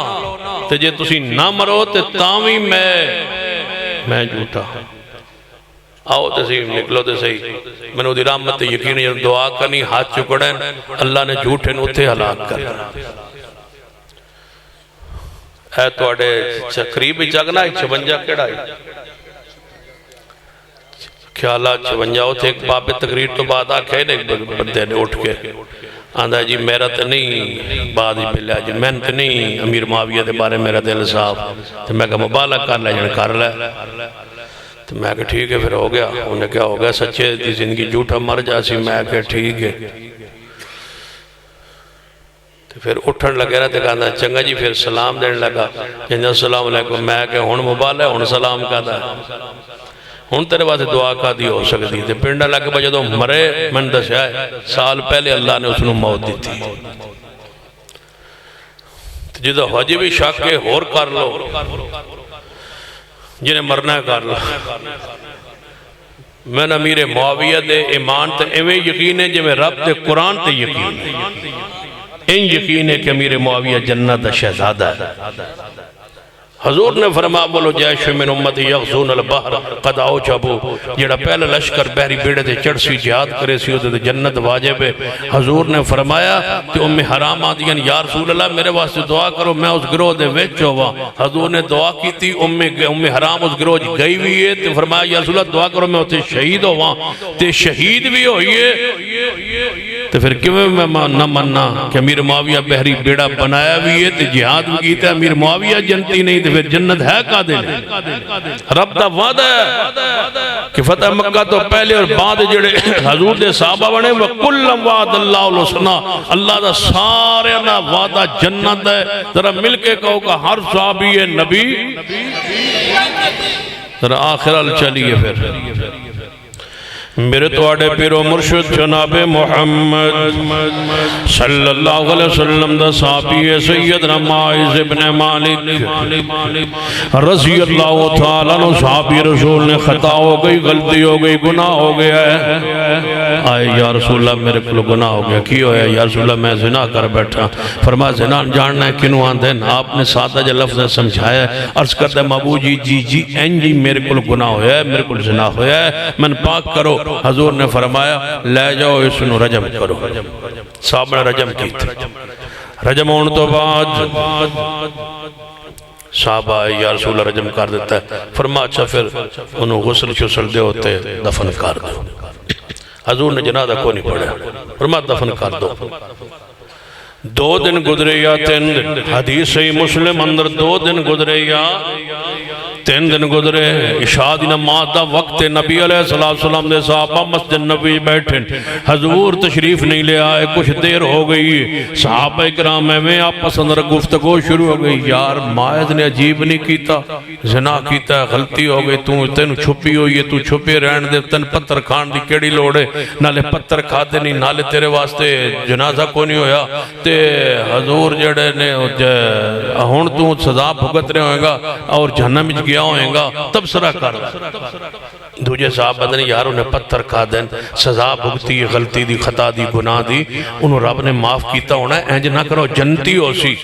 تو جے تسی نہ مرو تو تاوی میں جھوٹا آؤ تو صحیح نکلو تو صحیح میں نے رحمت یقین دعا کرنی ہاتھ چکڑیں اللہ نے جھوٹے نو اتھے ہلاک کر اے تو اڑے قریب چگنا 56 کیڑا ہے خیالات 56 ہوتے ایک باب تقریر تو بعد آکھے نے ایک بندے نے اٹھ کے آندھا جی میرا تو نہیں بعد ہی پہلے جی میں تو نہیں امیر معاویہ دے بارے میرا دل صاحب تو میں کہا مبالغ کر لے جن کر لے تو میں کہا ٹھیک ہے پھر ہو گیا انہیں کیا ہو گیا سچے دی زندگی جھوٹا مر جاسی میں کہا ٹھیک ہے تو پھر اٹھن لگے رہا تو کہا چنگا جی پھر سلام دینے لگا جنہیں السلام علیکم میں کہا ہون مبالغ ہون سلام کہا ہون تیرے بات دعا کا دی ہو سکتی تھی پنڈا لگے بجے تو مرے من دسیا ہے سال پہلے اللہ نے اس نے موت دی تھی جدہ حجی بھی شک کے ہور کر لو جنہیں مرنا کر لو میں امیر معاویہ دے ایمان تے ایویں یقین ہے جو میں رب دے قرآن تے یقین ہے ان یقین ہے کہ امیر معاویہ جنت شہزادہ ہے حضور نے فرما بولو جیش من امتی یغزون البحر قد آؤ چابو جیڑا پہلا لشکر بحری بیڑے دے چڑھ سی جہاد کرے سی ہوتے دے جنت واجب ہے حضور نے فرمایا کہ ام حرام آدھیاں یا رسول اللہ میرے واسطے دعا کرو میں اس گروہ دے ویچ ہوا حضور نے دعا کی تھی ام حرام اس گروہ گئی ہوئی ہے تو فرمایا یا رسول اللہ دعا کرو میں اسے شہید ہوا تے شہید بھی ہوئی ہے تو پھر کیوں میں نہ مننا کہ امیر معاویہ بحری بیڑا بنایا بھی ہے تو جہاد بھی کیتا ہے امیر معاویہ جنتی نہیں پھر جنت ہے قادل رب دا وعدہ ہے کہ فتح مکہ تو پہلے اور بعد جڑے حضور دے صحابہ بنے وَقُلَّمْ وَعَدَ اللَّهُ الْحُسْنَى اللہ دا سارے نا وعدہ جنت ہے ذرا مل کے کہو کہ ہر صحابی ہے نبی ذرا آخرال چلیے پھر میرے توڑے پیر و مرشد جناب محمد صلی اللہ علیہ وسلم دا صحابی سیدنا معاذ ابن مالک رضی اللہ تعالیٰ عنہ صحابی رسول نے خطا ہو گئی غلطی ہو گئی گناہ ہو گیا ہے آئے یا رسول اللہ میرے کلو گناہ ہو گیا کی ہویا یا رسول اللہ میں زنا کر بیٹھا فرما زنا جاننا ہے کنو آندھیں آپ نے سادہ جو لفظ سمجھایا ہے عرض کرتے مابو جی این جی میرے کلو گناہ ہویا ہے میرے کلو زنا ہویا ہے من پاک کرو حضور نے فرمایا لے جاؤ اس نو رجم کرو صاحب نے رجم کی تھی رجم ہونے تو بعد صحابہ یا رسول اللہ رجم کر دیتا ہے فرما اچھا پھر انہوں غسل چسل دے ہوتے دفن کر دو حضور نے جنازہ کو نہیں پڑھا فرما دفن کر دو 2 دن گزرے یا 3 دن حدیث صحیح مسلم اندر 2 دن گزرے یا 3 دن گزرے عشاء دی نماز دا وقت نبی علیہ السلام دے صحابہ مسجد نبی بیٹھیں حضور تشریف نہیں لے آئے کچھ دیر ہو گئی صحابہ اکرام میں آپس اندر گفتگو شروع ہو گئی یار معاذ نے عجیب نہیں کیتا زنا کیتا ہے غلطی ہو گئی تینو چھپی ہوئی ہے تو چھپی رہن دے تن پتر کھان دی کیڑی لوڑے نالے پتر کھا دے نہیں نالے تیرے واسطے جنازہ کو نہیں ہویا تے حضور جڑے نے ہون تو سزا بھگت رہے ہوئے گا اور جہنم میں گیا ہوئے گا تبصرہ کر دوجہ صحابہ نے یار انہیں پتھر کھا دیں سزا بھگتی غلطی دی خطا دی گناہ دی انہوں رب نے معاف کیتا ہونا ہے اینج نہ کرو جنتی ہو سی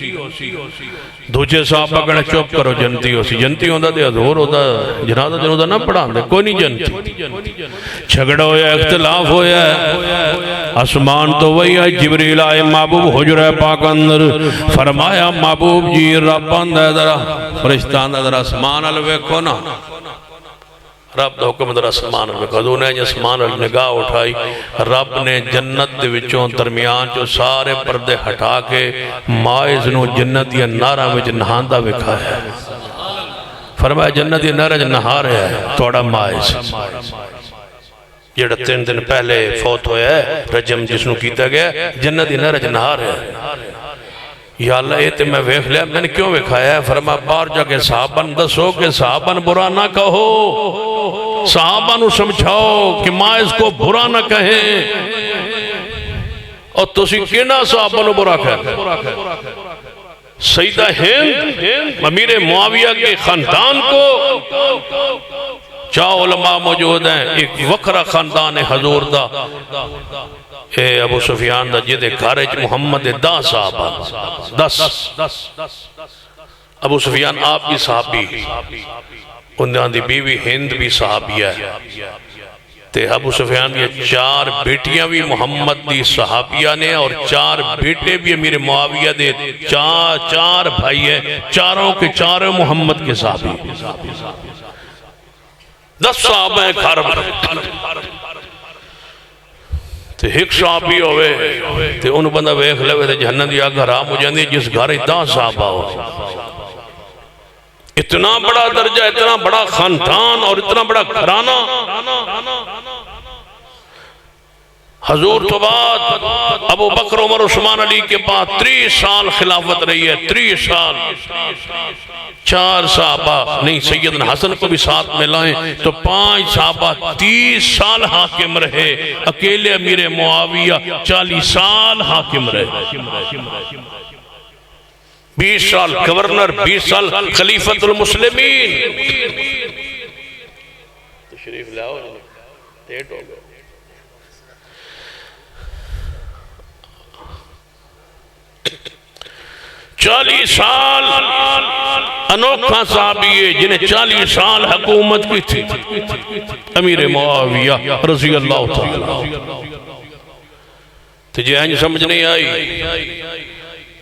دوجہ صحابہ کہنے چوپ کرو جنتی ہو سی جنتی ہوندہ دے حضور ہوتا جنازہ جنودہ نہ پڑھان دے کوئی نہیں جنتی جھگڑا ہویا اختلاف ہویا ہے آسمان تو وہی ہے جبریل آئے محبوب حجرہ پاک اندر فرمایا محبوب جی رب اندہ درہ فرشتان در اسمان الوے کو نا رب دا حکم در اسمان الوے کو دو نے اسمان الوے نگاہ اٹھائی رب نے جنت دے وچوں درمیان جو سارے پردے ہٹا کے مائز نو جنت یا نارا وچ نہاندہ وکھا ہے فرمایا جنت یا نارا جو نہا رہا ہے توڑا مائز جیڑا 3 دن پہلے فوت ہویا ہے رجم جس نو کیتا گیا جنت یا نارا جو نہا رہا ہے یا اللہ یہ تے میں ویکھ لیا، میں نے کیوں ویکھایا ہے؟ فرما بار جا کے صحابن دسو کہ صحابن برا نہ کہو، صحابہ نو سمجھاؤ کہ ماں اس کو برا نہ کہیں، اور تسی کینا صحابہ نو برا کہے؟ سیدہ ہند امیر معاویہ کے خاندان کو چاہ علماء موجود ہیں، ایک وقرہ خاندان حضور دا، اے ابو سفیان دا جدے گھارج محمد 10 صحابہ 10 ابو سفیان آپ بھی صحابی، انہاں دی بیوی ہند بھی صحابیہ ہے، تے ابو سفیان یہ 4 بیٹیاں بھی محمد دی صحابیہ نے، اور 4 بیٹے بھی امیر معاویہ دے، 4 بھائی ہیں، چاروں کے چاروں محمد کے صحابی، 10 صحابہ ہیں گھر میں، تے ایک صحابی ہوئے تے انہوں بندہ ویکھ لے تے جہنم دی آگ حرام ہو جاندی جس گھر 10 صحابہ ہو۔ اتنا بڑا درجہ، اتنا بڑا خاندان اور اتنا بڑا گھرانہ، حضور تو بعد ابو بکر عمر عثمان علی کے بعد 30 سال خلافت رہی ہے، 30 سال، 4 صحابہ نہیں، سیدنا حسن کو بھی ساتھ میں لائیں تو 5 صحابہ 30 سال حاکم رہے، اکیلے امیر معاویہ 40 سال حاکم رہے، 20 سال گورنر، 20 سال خلیفۃ المسلمین۔ تشریف لاؤ، لیٹ ہو گئے۔ 40 سال انوکھا صحابی ہے جنہیں 40 سال حکومت کی تھی، امیر معاویہ رضی اللہ تعالی۔ تجھے ہنج سمجھ نہیں آئی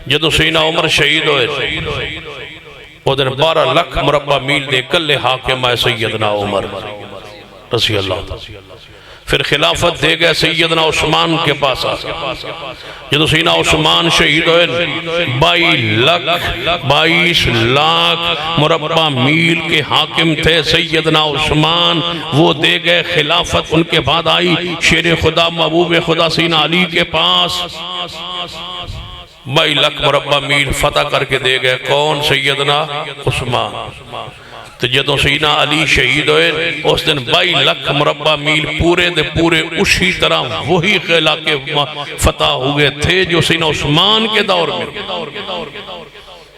جدو سینہ عمر شہید ہوئے وہ دن 12 لکھ مربع میل دے کلے حاکم ہے سیدنا عمر رضی اللہ تعالی۔ پھر خلافت دے گئے سیدنا عثمان کے پاس آ، جدو سیدنا عثمان شہید ہوئے 22 لاکھ مربع میل کے حاکم تھے سیدنا عثمان، وہ دے گئے خلافت، ان کے بعد آئی شیر خدا محبوب خدا سیدنا علی کے پاس، 22 لاکھ مربع میل فتح کر کے دے گئے، کون؟ سیدنا عثمان۔ تو جدو سیدنا علی شہید ہوئے اس دن 22 لاکھ مربع میل پورے دے پورے اسی طرح وہی علاقے فتح ہوئے تھے جو سیدنا عثمان کے دور میں۔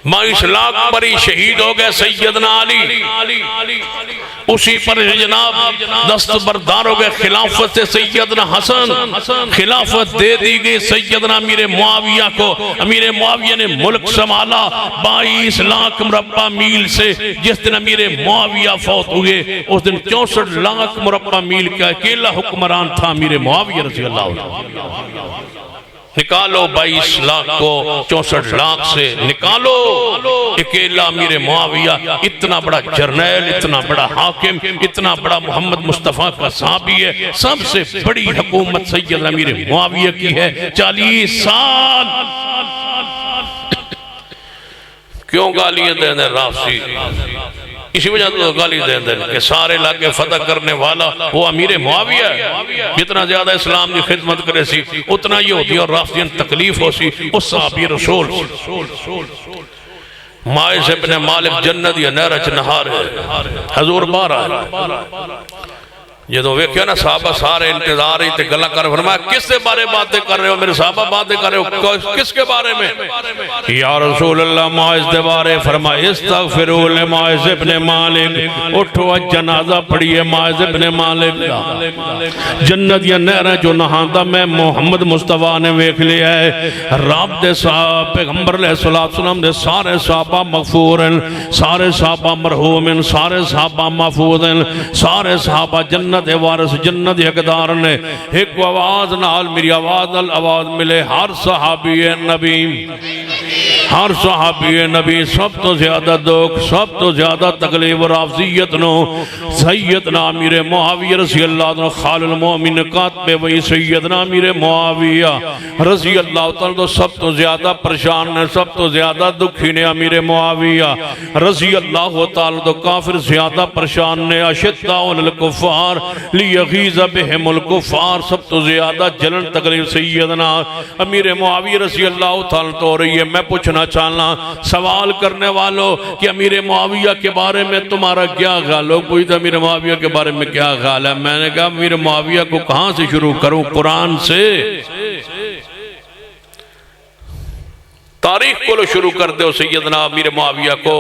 22 لاکھ پر ہی شہید ہو گئے سیدنا علی، اسی پر جناب دستبردار ہو گئے خلافت سے سیدنا حسن، خلافت دے دی گئی سیدنا امیر معاویہ کو، امیر معاویہ نے ملک سنبھالا 22 لاکھ مربع میل سے۔ جس دن امیر معاویہ فوت ہوئے اس دن 64 لاکھ مربع میل کا اکیلا حکمران تھا امیر معاویہ رضی اللہ عنہ۔ نکالو 22 لاکھ کو 64 لاکھ سے نکالو، اکیلا امیر معاویہ اتنا بڑا جرنیل، اتنا بڑا حاکم، اتنا بڑا محمد مصطفیٰ کا صحابی ہے۔ سب سے بڑی حکومت سیدنا امیر معاویہ کی ہے 40 سال۔ کیوں گالیاں دینے رافضی؟ اسی وجہ تو گالی دینے کہ سارے علاقے فتح کرنے والا وہ امیر معاویہ ہے، جتنا زیادہ اسلام کی خدمت کرے سی اتنا یہ ہوتی اور رافضیاں تکلیف ہو سی اس صحابی رسول۔ مائز ابن مالک جنت یا نیرچ نہار ہے، حضور بارہ ہے، جدو ویکھیا نا صحابہ سارے انتظار ہی تے گلہ کر، فرمایا کس سے بارے باتیں کر رہے ہو؟ میرے صحابہ باتیں کر رہے ہو کس کے بارے میں؟ یا رسول اللہ مائز دے بارے، فرمایا استغفروا لمائز ابن مالک، اٹھو جنازہ پڑھیے مائز ابن مالک، جنت یا نہر جو نہاندہ میں محمد مصطفیٰ نے ویکھ لیا ہے، رب دے صحابہ پیغمبر علیہ السلام دے سارے صحابہ مغفور ہیں، سارے صحابہ مرحوم ہیں، سارے صحابہ محفوظ ہیں، سارے صحابہ جنت وارث جنت حقدار نے۔ ایک آواز نال میری آواز ملے، ہر صحابی نبی، ہر صحابی نبی سب تو زیادہ دکھ، سب تو زیادہ تکلیف رافضیت نو سیدنا امیر معاویہ رضی اللہ عنہ، خال المومن کاتب وہی سیدنا امیر معاویہ رضی اللہ تعالیٰ سب تو زیادہ پریشان ہے، سب تو زیادہ دکھی نے امیر معاویہ رضی اللہ تعالیٰ تو کافر زیادہ پریشان نے، اشداء الکفار لیغیظ بہم الکفار، سب تو زیادہ جلن تکلیف سیدنا امیر معاویہ رضی اللہ تعالیٰ تو ہو رہی ہے۔ میں پوچھنا پوچھنا چاہنا سوال کرنے والوں کہ امیر معاویہ کے بارے میں تمہارا کیا خیال؟ لوگ پوچھتے امیر معاویہ کے بارے میں کیا خیال ہے؟ میں نے کہا امیر معاویہ کو کہاں سے شروع کروں؟ قرآن سے تاریخ کو شروع کر دو سیدنا امیر معاویہ کو،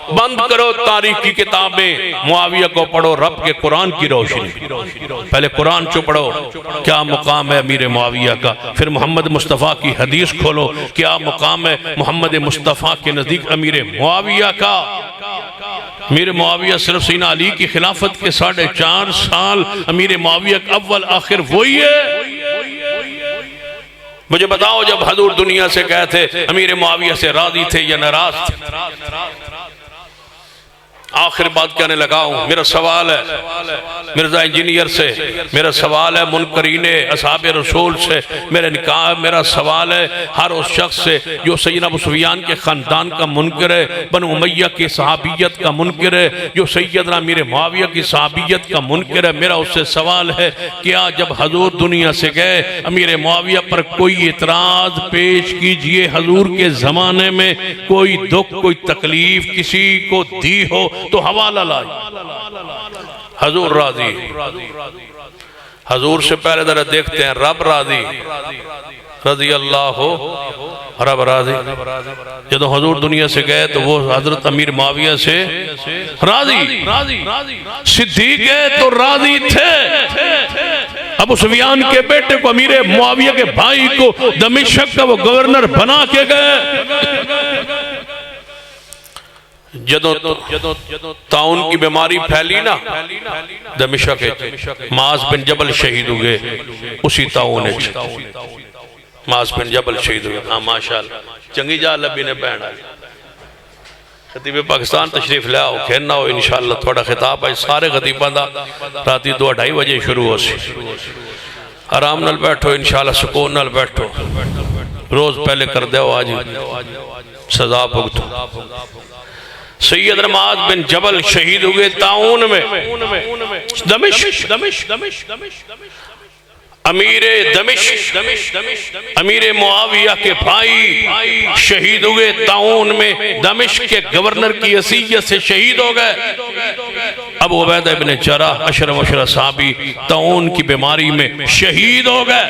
بند کرو تاریخ کی کتابیں، معاویہ کو پڑھو رب کے قرآن کی روشنی، پہلے قرآن چو پڑھو کیا مقام ہے امیر معاویہ کا، پھر محمد مصطفیٰ کی حدیث کھولو کیا مقام ہے محمد مصطفیٰ کے نزدیک امیر معاویہ کا۔ امیر معاویہ صرف سیدنا علی کی خلافت کے 4.5 سال امیر معاویہ کا اول آخر وہی ہے۔ مجھے بتاؤ جب حضور دنیا سے گئے تھے امیر معاویہ سے راضی تھے یا ناراض تھے؟ آخر بات کہنے لگا ہوں، میرا سوال ہے مرزا انجینئر سے، میرا سوال ہے منکرین اصحاب رسول سے، میرا سوال ہے ہر اس شخص سے جو سیدنا ابو سفیان کے خاندان کا منکر ہے، بنو امیہ کی صحابیت کا منکر ہے، جو سیدنا امیر معاویہ کی صحابیت کا منکر ہے۔ میرا اس سے سوال ہے کیا جب حضور دنیا سے گئے امیر معاویہ پر کوئی اعتراض پیش کیجئے، حضور کے زمانے میں کوئی دکھ کوئی تکلیف کسی کو دی ہو تو حوالہ لائی، حضور راضی۔ حضور سے پہلے ذرا دیکھتے ہیں رب راضی، رضی اللہ ہو، رب راضی۔ جب حضور دنیا سے گئے تو وہ حضرت امیر معاویہ سے راضی، صدیق ہے تو راضی تھے۔ ابو سفیان کے بیٹے کو امیر معاویہ کے بھائی کو دمشق کا وہ گورنر بنا کے گئے۔ جدو طاعون کی بیماری پھیلی نا دمشق معاذ بن جبل شہید ہوئے، اسی طاعون ہے معاذ بن جبل شہید ہوئے۔ ہاں ماشاءاللہ چنگی جا لبی نے بہن آئی خطیب پاکستان تشریف لے آؤ کہنا ہو انشاءاللہ تھوڑا خطاب ہے سارے خطیبہ دا راتی 2-2:30 بجے شروع ہو سی، آرام نال بیٹھو انشاءاللہ سکون نال بیٹھو، روز پہلے کر دے ہو آج سزا بھگتو۔ سیدنا معاذ بن جبل شہید ہوئے طاعون میں دمشق، امیر دمشق امیر معاویہ کے بھائی شہید ہوئے طاعون میں، دمشق کے گورنر کی حیثیت سے شہید ہو گئے۔ ابو عبیدہ ابن جراح اشرف صحابی طاعون کی بیماری میں شہید ہو گئے۔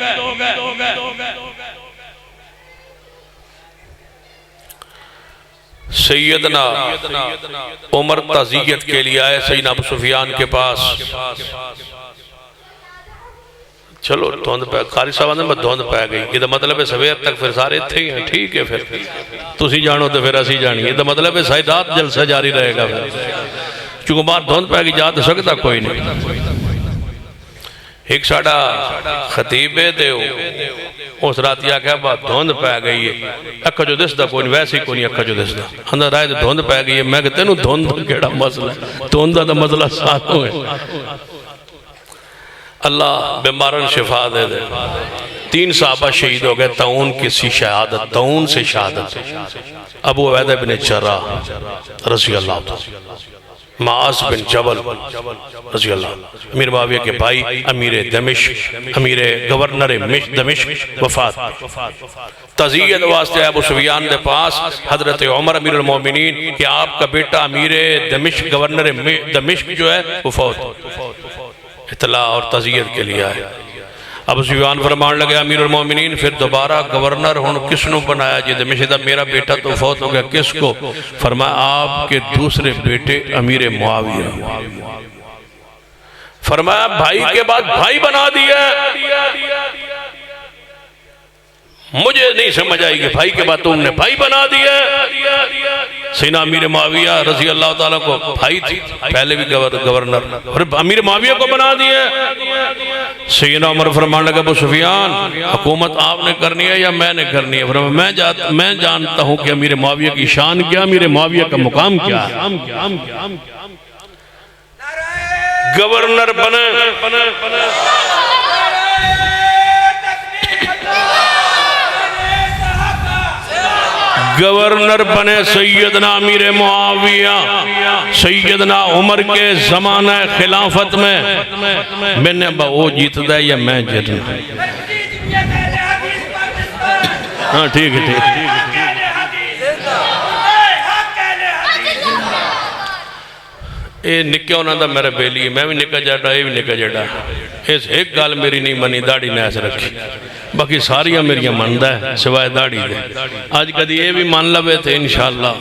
سیدنا عمر تعزیت کے لیے آئے سیدنا ابو سفیان کے پاس، چلو دھوند پہ خالی صاحب میں دھوند پہ گئی، یہ مطلب ہے سویر تک پھر سارے تھے ہیں، ٹھیک ہے پھر تسی جانو تو پھر اسی جانی، یہ مطلب ہے سائدات جلسہ جاری رہے گا پھر، چونکہ بات دھوند پہ گئی جا تو سکتا کوئی نہیں۔ ایک ساڑا خطیب دے اس رات یا کہ بات دھوند پہ گئی ہے، اکھا جو دس دا کوئی نہیں، ویسے کوئی نہیں اکھا جو دس دا اندر آئے دھوند پہ گئی ہے۔ میں کہتے ہیں دھوند کیڑا مسئلہ ہے، دھوند دا مسئلہ ساتھوں ہے۔ اللہ بیمارن شفا دے دے۔ 3 صحابہ شہید ہو گئے طاعون کی سی شہادت، طاعون سے شہادت۔ ابو عبیدہ بن جراح رضی اللہ عنہ، معاذ بن جبل رضی اللہ عنہ، امیر معاویہ کے بھائی امیر دمشق، امیر گورنر دمشق وفات۔ تعزیت واسطے ابو سفیان دے پاس حضرت عمر امیر المومنین کہ آپ کا بیٹا امیر دمشق گورنر دمشق جو ہے وہ فوت، اطلاع اور تعزیت کے لیے آئے۔ ابو سفیان فرمان لگے امیر المومنین پھر دوبارہ گورنر ہوں کس نے بنایا جی دمشق؟ میرا بیٹا تو فوت ہو گیا، کس کو؟ فرمایا آپ کے دوسرے بیٹے امیر معاویہ۔ فرمایا بھائی کے بعد بھائی بنا دیا، مجھے نہیں سمجھ آئی کہ بھائی کے بعد تم نے بھائی بنا دیا۔ سیدنا امیر معاویہ رضی اللہ تعالیٰ کو بھائی تھی، پہلے بھی گورنر، اور امیر معاویہ کو بنا دیا۔ سیدنا عمر فرمان لگا ابو سفیان حکومت آپ نے کرنی ہے یا میں نے کرنی ہے؟ فرمایا میں جانتا ہوں کہ امیر معاویہ کی شان کیا، امیر معاویہ کا مقام کیا ہے۔ گورنر بنے، گورنر بنے سیدنا امیر معاویہ سیدنا عمر کے زمانہ خلافت میں۔ میں نے وہ جیت دے یا میں جیتنا؟ ہاں ٹھیک ہے ٹھیک یہ نکے انہوں دا میرے بیلی میں بھی نکا جاڑا یہ بھی نکا جاڑا اس ایک گال میری نہیں منی داڑی نیس رکھی باقی ساریاں میریاں مندہ ہے سوائے داڑی دے آج کدی یہ بھی مان لبے تھے انشاءاللہ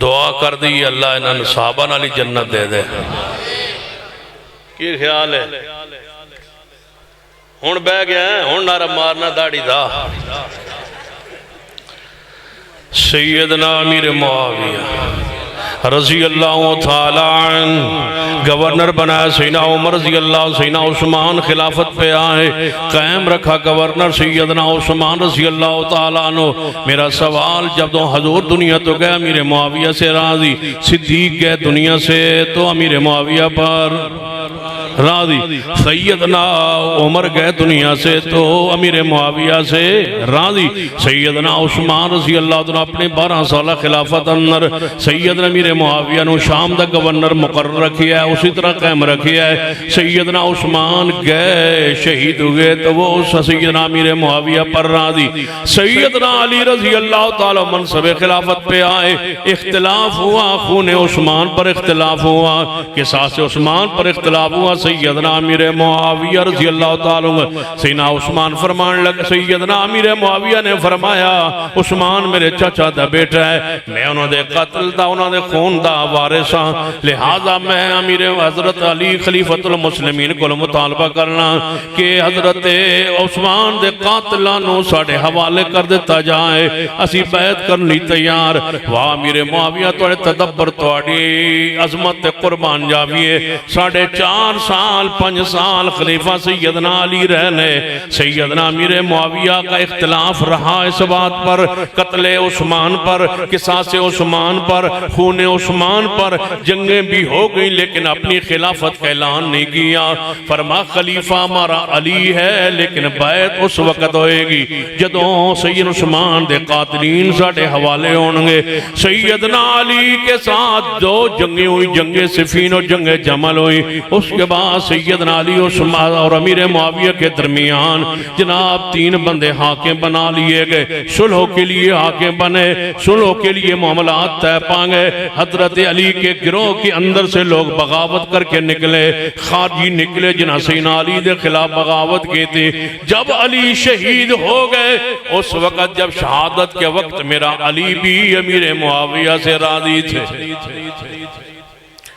دعا کر دی اللہ انہوں صحابہ نالی جنت دے دے کی خیال ہے ہون بے گیا ہے ہون نارا مارنا داڑی دا سیدنا امیر معاویہ رضی اللہ تعالیٰ عنہ گورنر بنایا سیدنا عمر رضی اللہ سیدنا عثمان خلافت پہ آئے قائم رکھا گورنر سیدنا عثمان رضی اللہ تعالیٰ عنہ میرا سوال جب تو حضور دنیا تو گئے امیر معاویہ سے راضی صدیق گئے دنیا سے تو امیر معاویہ پر راضی سیدنا عمر گئے دنیا سے تو امیر معاویہ سے راضی سیدنا عثمان رضی اللہ تعالیٰ اپنے 12 سالہ خلافت اندر سیدنا امیر معاویہ نے شام دا گورنر مقرر رکھیا ہے اسی طرح قائم رکھیا ہے سیدنا عثمان گئے شہید ہوئے تو وہ سیدنا امیر معاویہ پر راضی سیدنا علی رضی اللہ تعالیٰ منصب خلافت پہ آئے اختلاف ہوا خون عثمان پر اختلاف ہوا قصاص عثمان پر اختلاف ہوا سیدنا امیر معاویہ رضی اللہ تعالیٰ سیدنا عثمان فرمان لگ سیدنا امیر معاویہ نے فرمایا عثمان میرے چچا دا بیٹا ہے میں انہوں دے قتل دا انہوں دے خون دا وارثاں لہذا میں امیر حضرت علی خلیفۃ المسلمین کو مطالبہ کرنا کہ حضرت عثمان دے قاتلانوں ساڑھے حوالے کر دیتا جائے اسی بیعت کرنی تیار واہ امیر معاویہ توڑے تدبر توڑی عظمت قربان جاویے 4.5 سال 5 سال خلیفہ سیدنا علی رہنے سیدنا امیر معاویہ کا اختلاف رہا اس بات پر قتل عثمان پر قصاص عثمان پر خون عثمان پر جنگیں بھی ہو گئی لیکن اپنی خلافت کا اعلان نہیں کیا فرما خلیفہ ہمارا علی ہے لیکن بیعت اس وقت ہوئے گی جدوں سید عثمان دے قاتلین ساڑھے حوالے ہونگے سیدنا علی کے ساتھ 2 جنگیں ہوئی جنگ صفین اور جنگ جمل ہوئی اس کے بعد سیدنا علی عثمان اور امیر معاویہ کے درمیان جناب 3 بندے حاکم بنا لیے گئے صلح کے لیے حاکم بنے صلح کے لیے معاملات طے پائیں حضرت علی کے گروہ کے اندر سے لوگ بغاوت کر کے نکلے خارجی نکلے جنہاں سیدنا علی دے خلاف بغاوت کی تھی جب علی شہید ہو گئے اس وقت جب شہادت کے وقت میرا علی بھی امیر معاویہ سے راضی تھے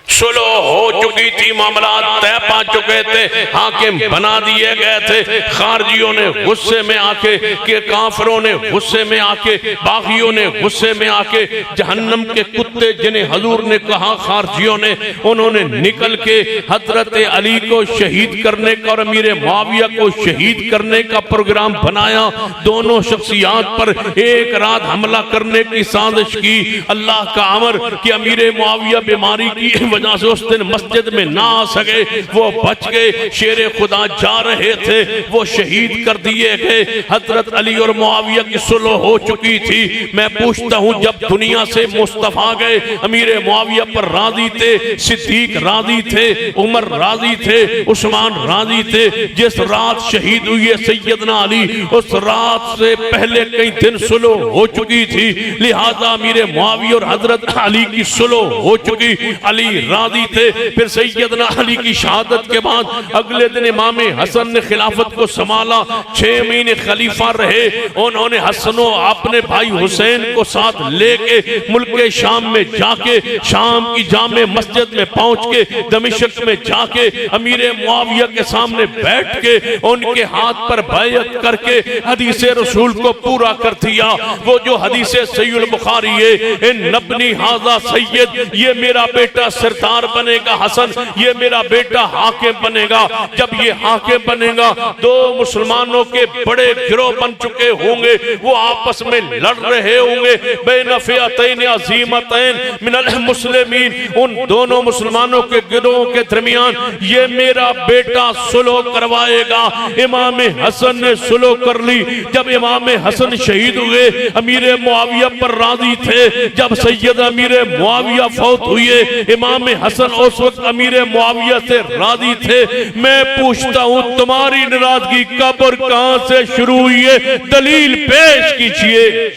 صلح ہو چکی تھی معاملات طے پا چکے تھے حاکم بنا دیے گئے تھے خارجیوں نے غصے میں آ کے کہ کافروں نے غصے میں آ کے باغیوں نے غصے میں آ کے جہنم کے کتے جنہیں حضور نے کہا خارجیوں نے انہوں نے نکل کے حضرت علی کو شہید کرنے کا اور امیر معاویہ کو شہید کرنے کا پروگرام بنایا دونوں شخصیات پر ایک رات حملہ کرنے کی سازش کی اللہ کا امر کہ امیر معاویہ بیماری کی وجہ سے اس دن مسجد میں نہ آ سکے وہ بچ گئے شیر خدا جا رہے تھے وہ شہید کر دیے گئے حضرت علی اور معاویہ کی صلح ہو چکی تھی میں پوچھتا ہوں جب دنیا سے مصطفیٰ گئے امیر معاویہ پر راضی تھے صدیق راضی تھے عمر راضی تھے عثمان راضی تھے جس رات شہید ہوئی ہے سیدنا علی اس رات سے پہلے کئی دن صلح ہو چکی تھی لہذا امیر معاویہ اور حضرت علی کی صلح ہو چکی علی راضی تھے پھر سیدنا علی کی شہادت کے بعد اگلے دن امام حسن نے خلافت کو سنبھالا 6 مہینے خلیفہ رہے انہوں نے حسن و اپنے بھائی حسین کو ساتھ لے کے ملک شام میں جا کے شام کی جامع مسجد میں پہنچ کے دمشق میں جا کے امیر معاویہ کے سامنے بیٹھ کے ان کے ہاتھ پر بیعت کر کے حدیث رسول کو پورا کر دیا وہ جو حدیث صحیح البخاری ہے ان نبنی حاضہ سید یہ میرا بیٹا سردار بنے گا حسن یہ میرا بیٹا حاکم بنے گا جب یہ حاکم بنے گا 2 مسلمانوں کے بڑے گروہ بن چکے ہوں گے وہ آپس میں لڑ رہے ہوں گے بین فئتین عظیمتین من المسلمین ان دونوں مسلمانوں کے گروہوں کے درمیان یہ میرا بیٹا صلح کروائے گا امام حسن نے صلح کر لی جب امام حسن شہید ہوئے امیر معاویہ پر راضی تھے جب سید امیر معاویہ فوت ہوئے امام حسن اس وقت امیر معاویہ سے راضی تھے میں پوچھتا ہوں تمہاری ناراضگی کب اور کہاں سے شروع ہوئی ہے دلیل پیش کیجئے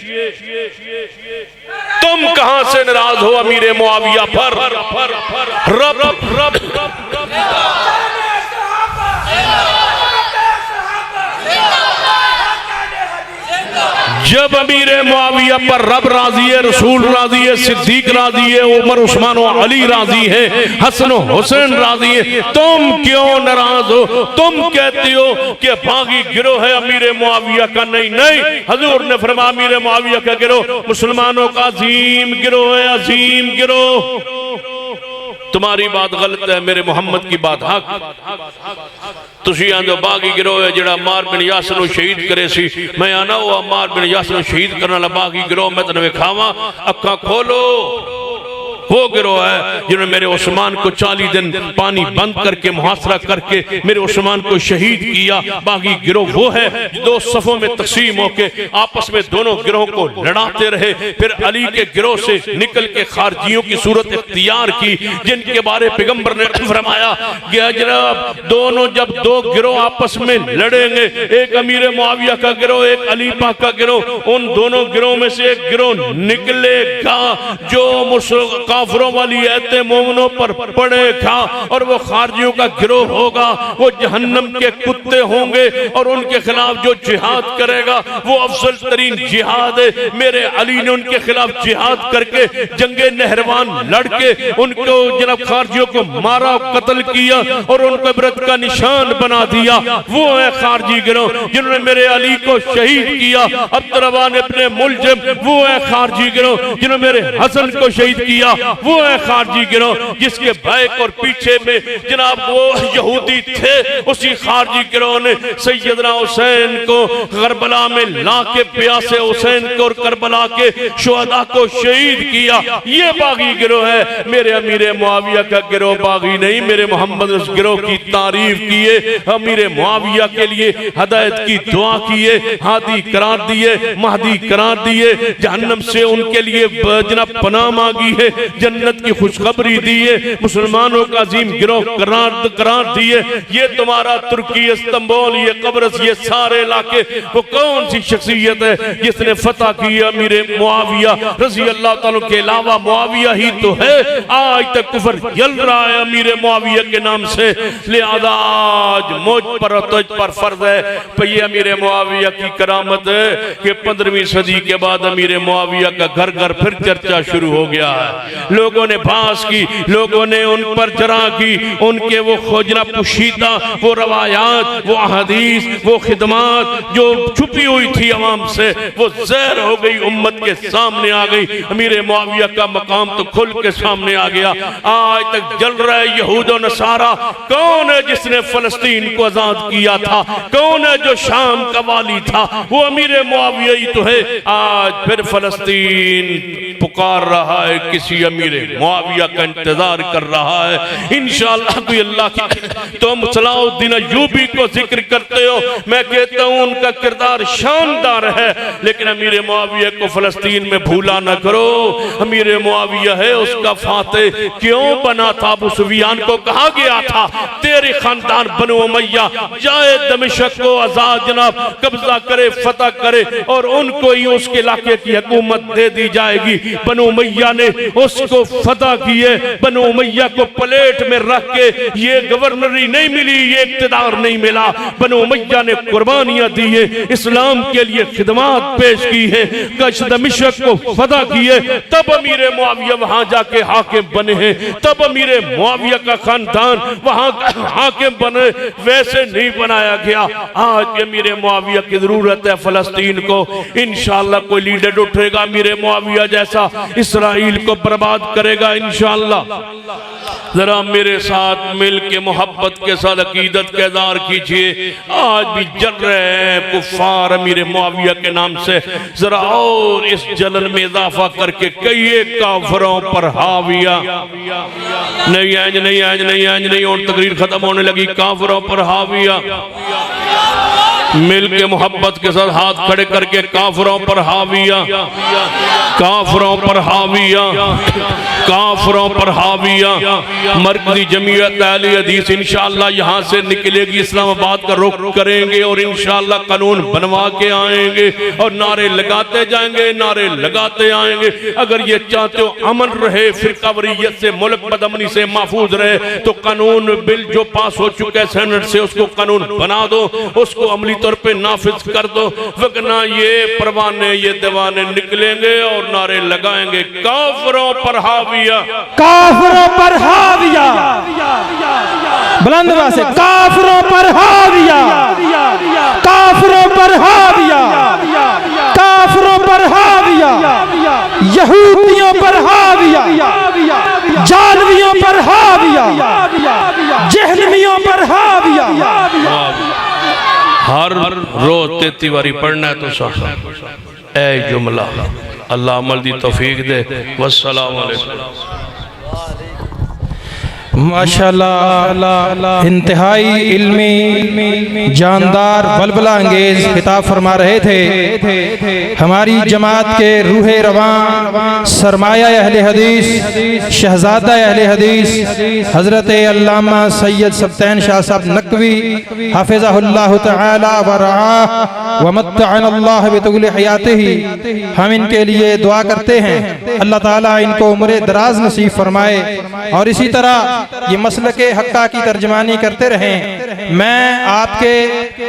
تم کہاں سے ناراض ہو امیر معاویہ پر؟ رب جب امیر معاویہ پر رب راضی ہے، رسول راضی ہے، صدیق راضی ہے، عمر عثمان و علی راضی ہے، حسن و حسین راضی ہے، تم کیوں ناراض ہو؟ تم کہتے ہو کہ باغی گروہ ہے امیر معاویہ کا. نہیں، حضور نے فرمایا امیر معاویہ کا گروہ مسلمانوں کا عظیم گروہ ہے، عظیم گروہ. تمہاری بات غلط ہے، میرے محمد کی بات حق. تسی آندو باغی گروہ ہے جڑا عمار بن یاسر نو شہید کرے سی. میں آنا ہوا عمار بن یاسر نو شہید کرنا لگا باغی گروہ میں تنوے کھاواں. اکھاں کھولو، وہ گروہ ہے جنہوں نے میرے عثمان کو 40 دن پانی بند کر کے محاصرہ کر کے میرے عثمان کو شہید کیا. باغی گروہ وہ ہے دو صفوں میں تقسیم ہو کے آپس میں دونوں گروہوں کو لڑاتے رہے. پھر علی کے گروہ سے نکل کے خارجیوں کی صورت اختیار کی جن کے بارے پیغمبر نے فرمایا کہ جناب دونوں جب دو گروہ آپس میں لڑیں گے، ایک امیر معاویہ کا گروہ، ایک علی پاک کا گروہ، ان دونوں گروہ میں سے ایک گروہ نکلے گا جو کافروں والی ایتیں مومنوں پر پڑے گا، اور وہ خارجیوں کا گروہ ہوگا. وہ جہنم کے کتے ہوں گے اور ان کے خلاف جو جہاد کرے گا وہ افضل ترین جہاد ہے. میرے علی نے ان کے خلاف جہاد کر کے جنگ نہروان لڑ کے ان کو جناب خارجیوں کو مارا، قتل کیا اور ان کو عبرت کا نشان بنا دیا. وہ ہے خارجی گروہ جنہوں نے میرے علی کو شہید کیا. عبدالرحمن ابن ملجم وہ ہے خارجی گروہ جنہوں نے میرے حسن کو شہید کیا. وہ ہے خارجی گروہ جس کے بیک اور پیچھے میں جناب وہ یہودی تھے. اسی خارجی گروہ نے سیدنا حسین کو کربلا میں لا کے پیاسے حسین کو اور کربلا کے شہداء کو شہید کیا. یہ باغی گروہ ہے. میرے امیر معاویہ کا گروہ باغی نہیں. میرے محمد اس گروہ کی تعریف کیے، امیر معاویہ کے لیے ہدایت کی دعا کیے، ہادی قرار دیے، مہدی قرار دیے، جہنم سے ان کے لیے جناب پناہ مانگی ہے، جنت کی خوشخبری دیے، مسلمانوں کا عظیم گروہ قرار دیے. یہ تمہارا ترکی، استنبول، یہ قبرص، یہ سارے علاقے، وہ کون سی شخصیت ہے جس نے فتح کی؟ امیر معاویہ رضی اللہ تعالیٰ کے علاوہ معاویہ ہی تو ہے. آج تک کفر جل رہا ہے امیر معاویہ کے نام سے. لہذا آج مجھ پر اور تجھ پر فرض ہے کہ یہ امیر معاویہ کی کرامت ہے کہ 15ویں صدی کے بعد امیر معاویہ کا گھر گھر پھر چرچا شروع ہو گیا ہے. لوگوں نے بحث کی، لوگوں نے ان پر جرح کی. ان کے وہ خوجنا پوشیدہ وہ روایات، وہ احادیث، وہ خدمات جو چھپی ہوئی تھی عوام سے، وہ زہر ہو گئی، امت کے سامنے آ گئی. امیر معاویہ کا مقام تو کھل کے سامنے آ گیا. آج تک جل رہا ہے یہود و نصارہ. کون ہے جس نے فلسطین کو آزاد کیا تھا؟ کون ہے جو شام کا والی تھا؟ وہ امیر معاویہ ہی تو ہے. آج پھر فلسطین پکار رہا ہے، کسی امیر معاویہ کا انتظار کر رہا ہے. انشاءاللہ کوئی اللہ کی. تم صلاح الدین ایوبی کو ذکر کرتے ہو، میں کہتا ہوں ان کا کردار شاندار ہے، لیکن امیر معاویہ کو فلسطین میں بھولا نہ کرو. امیر معاویہ ہے، اس کا فاتح کیوں بنا تھا؟ ابو سفیان کو کہا گیا تھا تیرے خاندان بنو امیہ جائے دمشق کو آزاد جناب قبضہ کرے، فتح کرے، اور ان کو ہی اس کے علاقے کی حکومت دے دی جائے گی. بنو امیہ نے اس کو فتح کیے. بنو امیہ کو پلیٹ میں رکھ کے یہ گورنری نہیں ملی، یہ اقتدار نہیں ملا. بنو امیہ نے قربانیاں دی ہے، اسلام کے لیے خدمات پیش کی ہے، کش دمشق کو فتح کیے. تب امیر معاویہ وہاں جا کے حاکم بنے ہیں. تب امیر معاویہ کا خاندان وہاں حاکم بنے، ویسے نہیں بنایا گیا. آج امیر معاویہ کی ضرورت ہے فلسطین کو. انشاءاللہ کوئی لیڈر اٹھے گا امیر معاویہ جیسا، اسرائیل کو برباد کرے گا انشاءاللہ. ذرا میرے ساتھ مل کے محبت کے ساتھ عقیدت کا اظہار کیجئے. آج بھی جل رہے ہیں کفار امیر معاویہ کے نام سے. ذرا اور اس جلن میں اضافہ کر کے کئیے کافروں پر حاویہ. نہیں اور تقریر ختم ہونے لگی. کافروں پر حاویہ. مل کے محبت کے ساتھ ہاتھ کھڑے کر کے کافروں پر حاویہ، کافروں پر حاویہ، کافروں پر حاویہ۔ مرکزی جمعیت اہل حدیث انشاءاللہ یہاں سے نکلے گی، اسلام آباد کا رخ کریں گے اور انشاءاللہ قانون بنوا کے آئیں گے اور نعرے لگاتے جائیں گے، نعرے لگاتے آئیں گے۔ اگر یہ چاہتے ہو امن رہے، فرقہ واریت سے، ملک بدامنی سے محفوظ رہے، تو قانون بل جو پاس ہو چکے سینٹ سے اس کو قانون بنا دو، اس کو عملی طور پہ نافذ کر دو، وگرنہ یہ پروانے یہ دیوانے نکلیں گے اور نعرے لگائیں گے کافروں پر حاویہ، کافروں پر حاویہ، بلند آواز سے کافروں پر حاویہ، کافروں پر حاویہ، کافروں پر حاویہ، یہودیوں پر حاویہ، جالویوں پر حاویہ، جہنمیوں پر حاویہ۔ ہر روز 33 باری پڑھنا ہے تو صاحب اے جملہ، اللہ عمل دی توفیق دے۔ والسلام علیکم۔ ماشاءاللہ انتہائی علمی جاندار بلبلہ انگیز خطاب فرما رہے تھے۔ ہماری جماعت کے روح رواں سرمایہ اہل حدیث، شہزادہ اہل حدیث حضرت علامہ سید سبطین شاہ صاحب نقوی حافظہ اللہ تعالی ورعاہ ومتعنا اللہ بطول حیاتہ، ہم ان کے لیے دعا کرتے ہیں اللہ تعالیٰ ان کو عمر دراز نصیب فرمائے اور اسی طرح یہ مسلک حقہ کی ترجمانی کرتے رہیں۔ میں آپ کے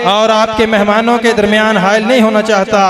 اور آپ کے مہمانوں کے درمیان حائل نہیں ہونا چاہتا۔